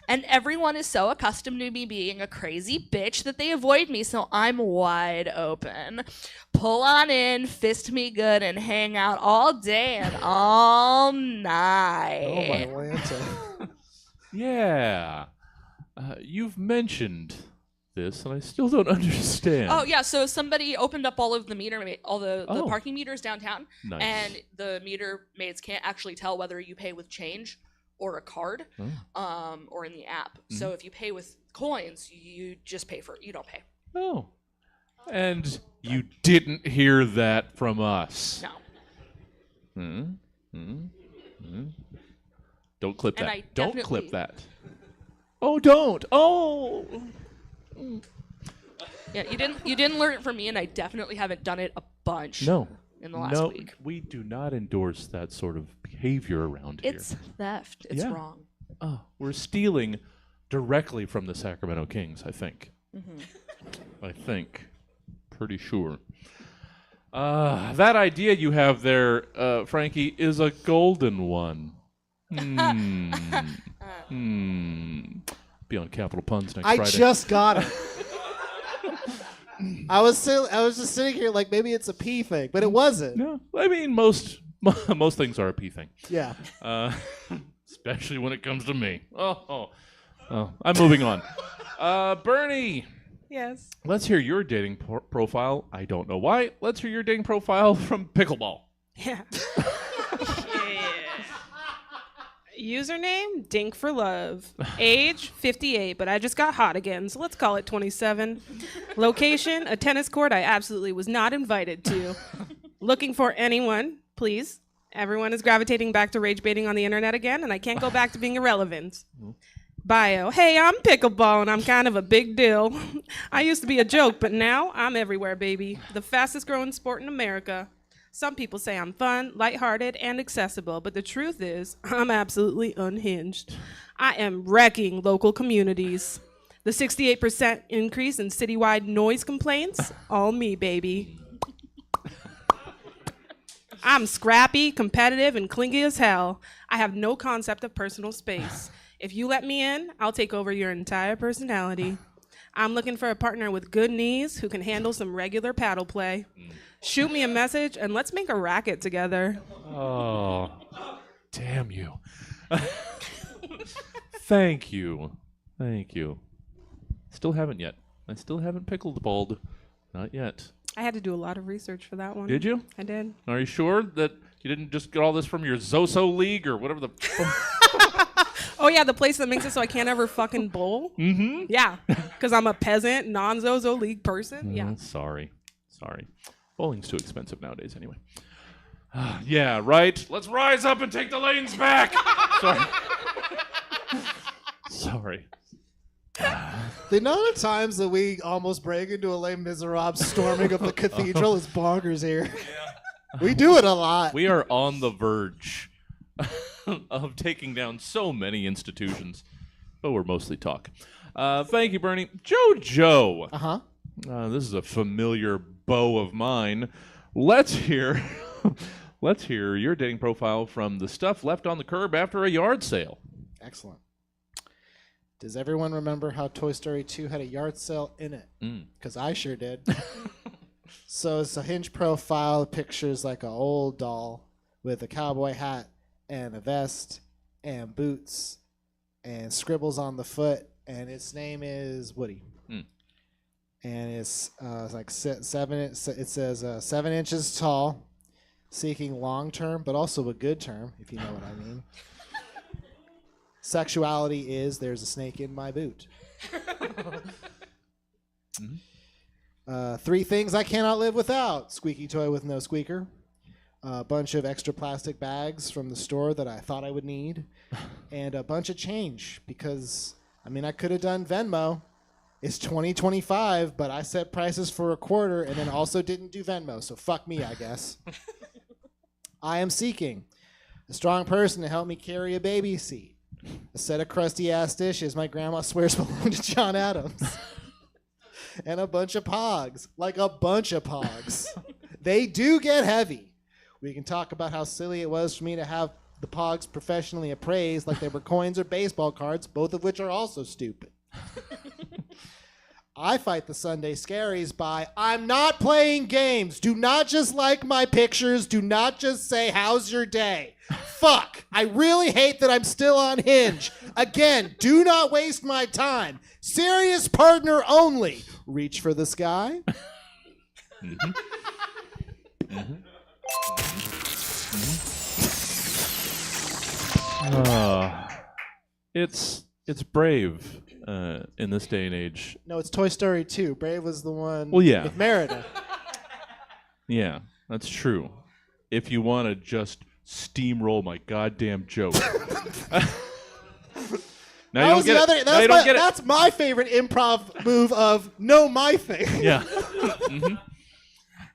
And everyone is so accustomed to me being a crazy bitch that they avoid me, so I'm wide open. Pull on in, fist me good, and hang out all day and all night. Oh, my Lanta. Yeah. You've mentioned this, and I still don't understand. Oh yeah, so somebody opened up all of the Oh. parking meters downtown, Nice. and the meter maids can't actually tell whether you pay with change or a card, or in the app. So if you pay with coins, you just pay for it. You don't pay. Oh. And you didn't hear that from us. No. Don't clip And that. I Don't definitely- clip that. Oh, don't. Oh. Yeah, you didn't learn it from me, and I definitely haven't done it a bunch. No. In the last week. We do not endorse that sort of behavior around here. It's theft. It's Yeah. wrong. Oh, we're stealing directly from the Sacramento Kings, I think. I think. Pretty sure. That idea you have there, Frankie, is a golden one. Be on Capital Puns next I Friday. just got it. I was just sitting here like maybe it's a pee thing, but it wasn't. No, I mean most things are a P thing. Yeah. Especially when it comes to me. Oh, I'm moving on. Bernie, Yes. let's hear your dating profile. I don't know why. Let's hear your dating profile from pickleball. Yeah. Username, Dink for Love. Age, 58, but I just got hot again, so let's call it 27. Location, a tennis court I absolutely was not invited to. Looking for anyone, please. Everyone is gravitating back to rage baiting on the internet again, and I can't go back to being irrelevant. Bio, hey, I'm pickleball, and I'm kind of a big deal. I used to be a joke, but now I'm everywhere, baby. The fastest growing sport in America. Some people say I'm fun, lighthearted, and accessible, but the truth is, I'm absolutely unhinged. I am wrecking local communities. The 68% increase in citywide noise complaints, all me, baby. I'm scrappy, competitive, and clingy as hell. I have no concept of personal space. If you let me in, I'll take over your entire personality. I'm looking for a partner with good knees who can handle some regular paddle play. Shoot me a message and let's make a racket together. Oh, damn you. Thank you. Thank you. Still haven't yet. I still haven't pickleballed. Not yet. I had to do a lot of research for that one. Did you? I did. Are you sure that you didn't just get all this from your Zoso League or whatever the... Oh, yeah, the place that makes it so I can't ever fucking bowl? Mm-hmm. Yeah, because I'm a peasant, non-Zozo League person. Yeah. Sorry. Bowling's too expensive nowadays anyway. Yeah, right? Let's rise up and take the lanes back! Sorry. The amount of times that we almost break into a Les Miserables storming of the cathedral is bonkers here. Yeah. We do it a lot. We are on the verge of taking down so many institutions, but we're mostly talk. Thank you, Bernie. Joe-Joe. Uh-huh. This is a familiar beau of mine. Let's hear your dating profile from the stuff left on the curb after a yard sale. Excellent. Does everyone remember how Toy Story 2 had a yard sale in it? Because I sure did. So it's a hinge profile, pictures like an old doll with a cowboy hat and a vest and boots and scribbles on the foot, and its name is Woody. And it's like seven. It says 7 inches tall, seeking long term, but also a good term, if you know what I mean. Sexuality is there's a snake in my boot. 3 things I cannot live without: squeaky toy with no squeaker, a bunch of extra plastic bags from the store that I thought I would need, and a bunch of change because, I mean, I could have done Venmo. It's 2025, but I set prices for a quarter and then also didn't do Venmo, so fuck me, I guess. I am seeking a strong person to help me carry a baby seat, a set of crusty-ass dishes my grandma swears belong to John Adams, and a bunch of pogs, like a bunch of pogs. They do get heavy. We can talk about how silly it was for me to have the pogs professionally appraised like they were coins or baseball cards, both of which are also stupid. I fight the Sunday scaries by, I'm not playing games. Do not just like my pictures. Do not just say, how's your day? Fuck. I really hate that I'm still on Hinge. Again, do not waste my time. Serious partner only. Reach for the sky. It's brave in this day and age. No, it's Toy Story 2. Brave was the one with Merida. Yeah, that's true. If you want to just steamroll my goddamn joke. Now you don't get it. Now you don't get it. That's my favorite improv move of know my thing. Yeah.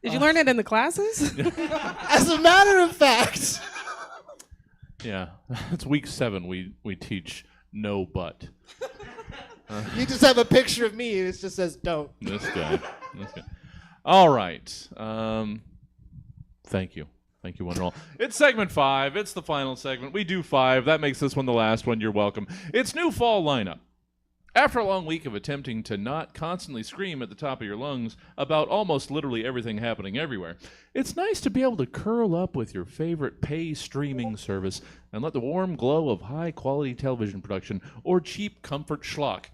Did you learn it in the classes? As a matter of fact. Yeah. It's week 7 we teach no but. You just have a picture of me and it just says don't. This guy. All right. Thank you. Thank you, one and all. It's segment 5. It's the final segment. We do 5. That makes this one the last one. You're welcome. It's new fall lineup. After a long week of attempting to not constantly scream at the top of your lungs about almost literally everything happening everywhere, it's nice to be able to curl up with your favorite pay streaming service and let the warm glow of high-quality television production or cheap comfort schlock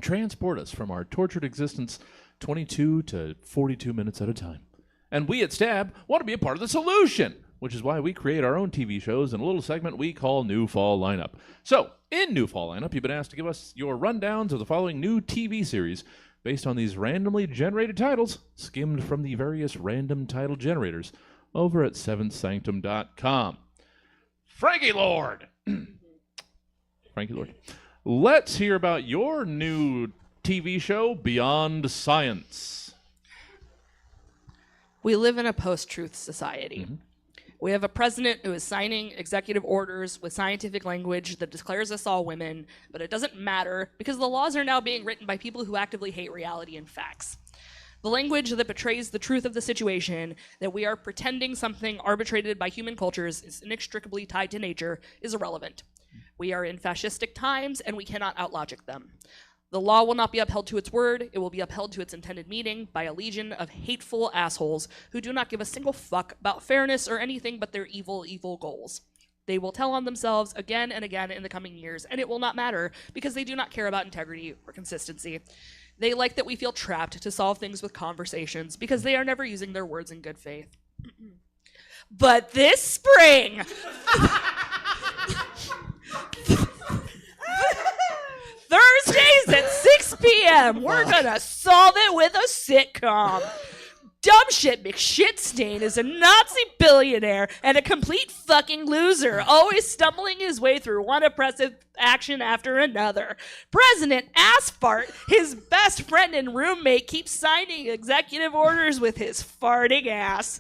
transport us from our tortured existence 22 to 42 minutes at a time. And we at Stab want to be a part of the solution, which is why we create our own TV shows in a little segment we call New Fall Lineup. So, in New Fall Lineup, you've been asked to give us your rundowns of the following new TV series based on these randomly generated titles skimmed from the various random title generators over at seventhsanctum.com. Frankie Lord! Frankie Lord. Let's hear about your new TV show, Beyond Science. We live in a post-truth society. We have a president who is signing executive orders with scientific language that declares us all women, but it doesn't matter because the laws are now being written by people who actively hate reality and facts. The language that betrays the truth of the situation, that we are pretending something arbitrated by human cultures is inextricably tied to nature, is irrelevant. We are in fascistic times, and we cannot outlogic them. The law will not be upheld to its word. It will be upheld to its intended meaning by a legion of hateful assholes who do not give a single fuck about fairness or anything but their evil, evil goals. They will tell on themselves again and again in the coming years, and it will not matter because they do not care about integrity or consistency. They like that we feel trapped to solve things with conversations because they are never using their words in good faith. But this spring, Thursdays at 6 p.m., we're gonna solve it with a sitcom. Dumb shit McShitstain is a Nazi billionaire and a complete fucking loser, always stumbling his way through one oppressive action after another. President Assfart, his best friend and roommate, keeps signing executive orders with his farting ass.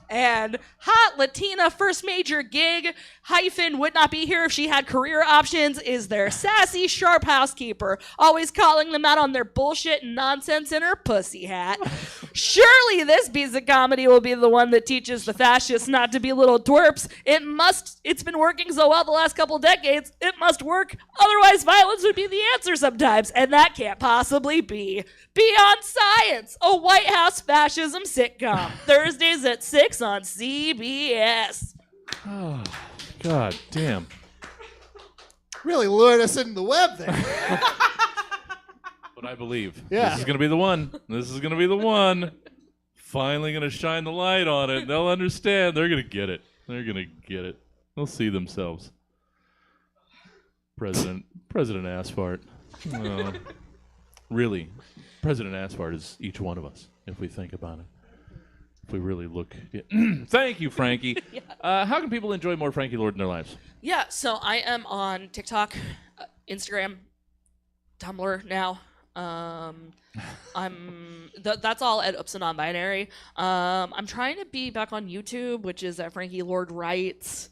And hot Latina first major gig, hyphen, would not be here if she had career options, is their sassy, sharp housekeeper, always calling them out on their bullshit and nonsense in her pussy hat. Surely this piece of comedy will be the one that teaches the fascists not to be little twerps. It's been working so well the last couple decades, it must work. Otherwise, violence would be the answer sometimes, and that can't possibly be. Beyond Science, a White House fascism sitcom. Thursdays at 6 on CBS. Oh, God damn. Really lured us into the web there. But I believe Yeah. this is going to be the one. This is going to be the one. Finally going to shine the light on it. They'll understand. They're going to get it. They're going to get it. They'll see themselves. President Asphalt. Oh. Really, President Asphalt is each one of us, if we think about it. If we really look at Thank you, Frankie. How can people enjoy more Frankie Lord in their lives? Yeah, so I am on TikTok, Instagram, Tumblr now. That's all at Oops and Non-Binary. I'm trying to be back on YouTube, which is at Frankie Lord Writes,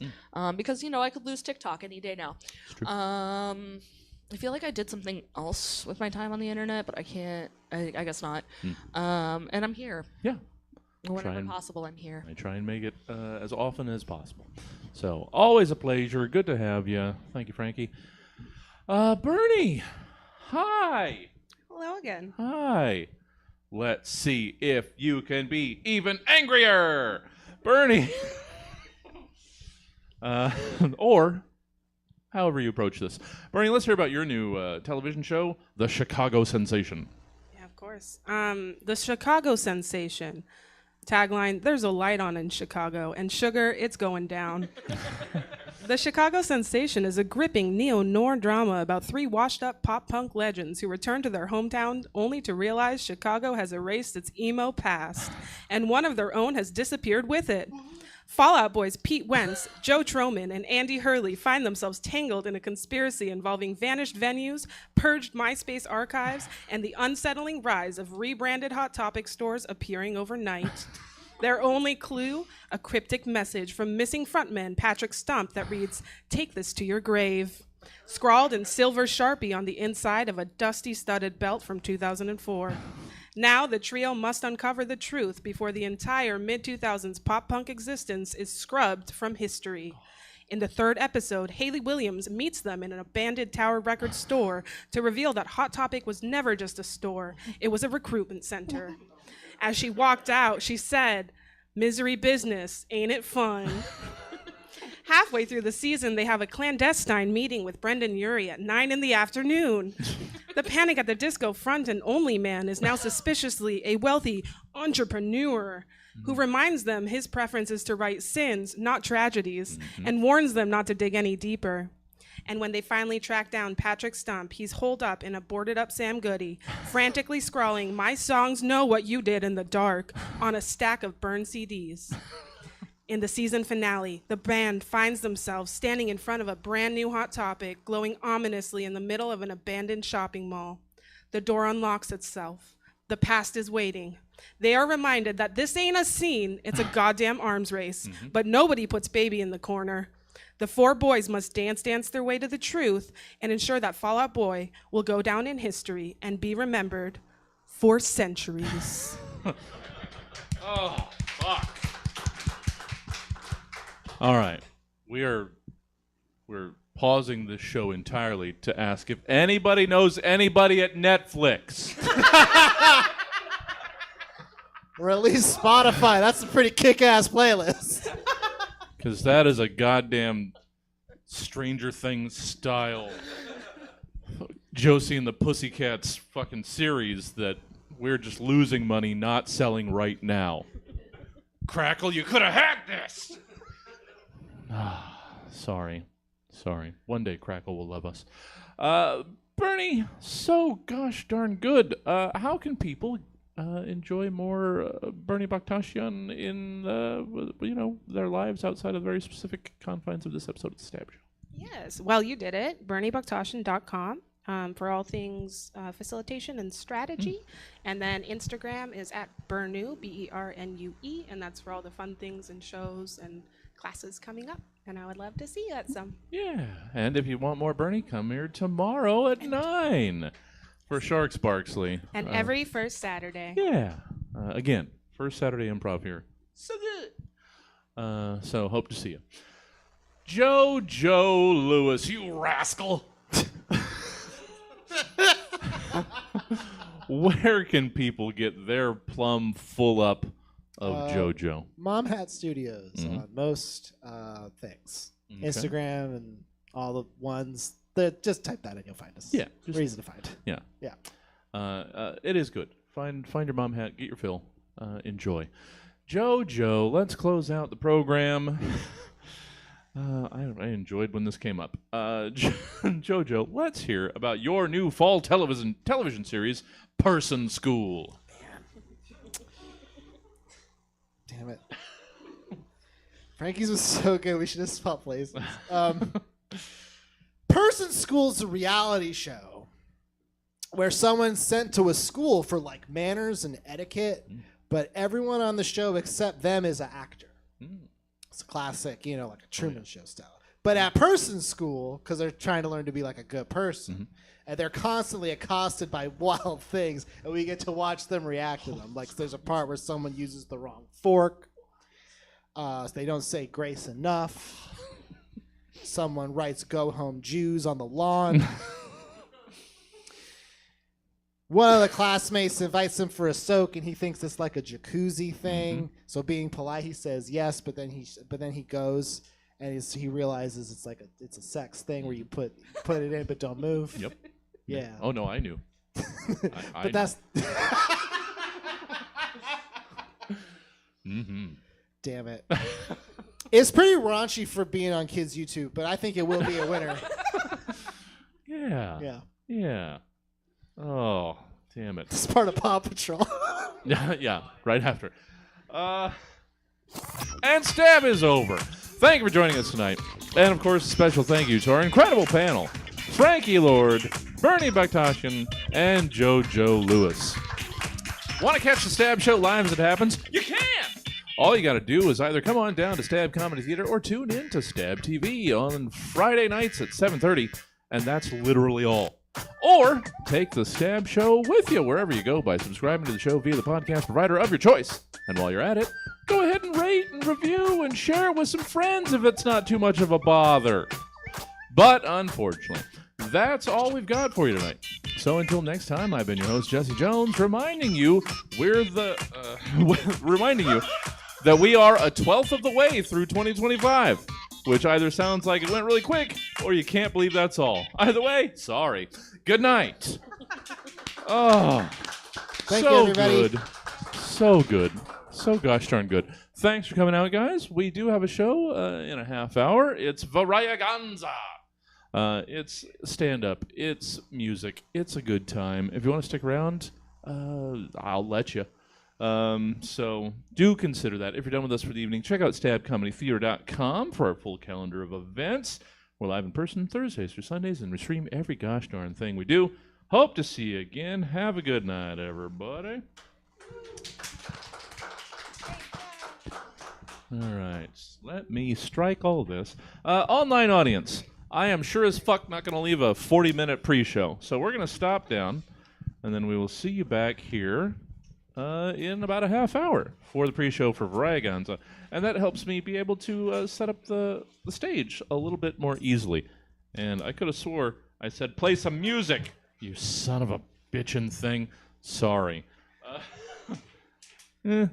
because, I could lose TikTok any day now. It's true. I feel like I did something else with my time on the internet, but I can't. I guess not. And I'm here. Yeah. Whenever possible, I'm here. I try and make it as often as possible. So, always a pleasure. Good to have you. Thank you, Frankie. Bernie, hi. Hello again. Hi. Let's see if you can be even angrier. Bernie. Or however you approach this. Bernie, let's hear about your new television show, The Chicago Sensation. Yeah, of course. The Chicago Sensation. Tagline, there's a light on in Chicago, and sugar, it's going down. The Chicago Sensation is a gripping neo-noir drama about three washed-up pop-punk legends who return to their hometown only to realize Chicago has erased its emo past, and one of their own has disappeared with it. Fall Out Boys Pete Wentz, Joe Troman, and Andy Hurley find themselves tangled in a conspiracy involving vanished venues, purged MySpace archives, and the unsettling rise of rebranded Hot Topic stores appearing overnight. Their only clue, a cryptic message from missing frontman Patrick Stump that reads, "Take this to your grave," scrawled in silver Sharpie on the inside of a dusty studded belt from 2004. Now the trio must uncover the truth before the entire mid-2000s pop-punk existence is scrubbed from history. In the third episode, Hayley Williams meets them in an abandoned Tower Records store to reveal that Hot Topic was never just a store, it was a recruitment center. As she walked out, she said, "Misery business, ain't it fun?" Halfway through the season, they have a clandestine meeting with Brendan Urie at 9 in the afternoon. The Panic at the Disco front and only man is now suspiciously a wealthy entrepreneur who reminds them his preference is to write sins, not tragedies, and warns them not to dig any deeper. And when they finally track down Patrick Stump, he's holed up in a boarded-up Sam Goody, frantically scrawling, "My songs know what you did in the dark," on a stack of burned CDs. In the season finale, the band finds themselves standing in front of a brand new Hot Topic, glowing ominously in the middle of an abandoned shopping mall. The door unlocks itself. The past is waiting. They are reminded that this ain't a scene, it's a goddamn arms race, but nobody puts baby in the corner. The four boys must dance their way to the truth and ensure that Fall Out Boy will go down in history and be remembered for centuries. Oh, fuck. All right. We're pausing this show entirely to ask if anybody knows anybody at Netflix. Or at least Spotify. That's a pretty kick-ass playlist. Because that is a goddamn Stranger Things style Josie and the Pussycats fucking series that we're just losing money not selling right now. Crackle, you could have had this! Sorry. One day Crackle will love us. Bernie, so gosh darn good. How can people enjoy more Bernie Bakrashian in their lives outside of the very specific confines of this episode of the Stab Show? Yes. Well, you did it. BernieBakrashian.com for all things facilitation and strategy. And then Instagram is at Bernue, BERNUE, and that's for all the fun things and shows and classes coming up. And I would love to see you at some. Yeah. And if you want more Bernie, come here tomorrow at 9 for Sharks Barksley. And every first Saturday. Yeah. Again, first Saturday improv here. So good. So hope to see you. Joe-Joe Louis, you rascal. Where can people get their plum full up of JoJo? Mom Hat Studios on most things. Okay. Instagram and all the ones. Just type that in, you'll find us. Yeah. We're easy to find. Yeah. Yeah. It is good. Find your mom hat, get your fill, enjoy. JoJo, let's close out the program. I enjoyed when this came up. JoJo, let's hear about your new fall television series, Person School. Damn it. Frankie's was so good, we should have swapped places. Person School is a reality show where someone's sent to a school for like manners and etiquette, but everyone on the show except them is an actor. It's a classic, like a Truman Show style. But at Person School, because they're trying to learn to be like a good person, and they're constantly accosted by wild things, and we get to watch them react to them. Like there's a part where someone uses the wrong fork, so they don't say grace enough. Someone writes "Go Home Jews" on the lawn. One of the classmates invites him for a soak, and he thinks it's like a jacuzzi thing. So being polite, he says yes, but then he goes, and he realizes it's a sex thing where you put it in but don't move. Yep. Yeah. Oh no, I knew. But that's. Damn it. It's pretty raunchy for being on kids' YouTube, but I think it will be a winner. Yeah. Yeah. Oh, damn it. It's part of Paw Patrol. Yeah, right after. And Stab is over. Thank you for joining us tonight. And, of course, a special thank you to our incredible panel, Frankie Lord, Bernie Bakrashian, and JoJo Louis. Want to catch the Stab Show live as it happens? You can! All you got to do is either come on down to Stab Comedy Theater or tune in to Stab TV on Friday nights at 7:30, and that's literally all. Or take the Stab Show with you wherever you go by subscribing to the show via the podcast provider of your choice. And while you're at it, go ahead and rate and review and share it with some friends if it's not too much of a bother. But unfortunately, that's all we've got for you tonight. So until next time, I've been your host, Jesse Jones, reminding you that we are a 12th of the way through 2025. Which either sounds like it went really quick, or you can't believe that's all. Either way, sorry. Good night. Oh, Thank you, everybody. Good. So good. So gosh darn good. Thanks for coming out, guys. We do have a show in a half hour. It's Variaganza. It's stand-up. It's music. It's a good time. If you want to stick around, I'll let you. So do consider that. If you're done with us for the evening, check out stabcomedytheater.com for our full calendar of events. We're live in person Thursdays through Sundays, and we stream every gosh darn thing we do. Hope to see you again. Have a good night, everybody. All right, let me strike all this. Online audience, I am sure as fuck not going to leave a 40-minute pre-show, so we're going to stop down, and then we will see you back here in about a half hour for the pre-show for Variaganza. And that helps me be able to set up the stage a little bit more easily. And I could have swore I said, play some music, you son of a bitchin' thing. Sorry. No,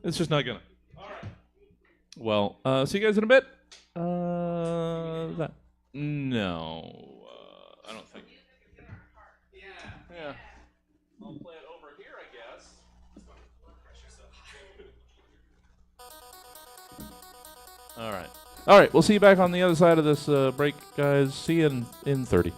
it's just not gonna. All right. Well, see you guys in a bit. No, I don't think. Yeah. I'll play it over here, I guess. All right. We'll see you back on the other side of this break, guys. See you in 30.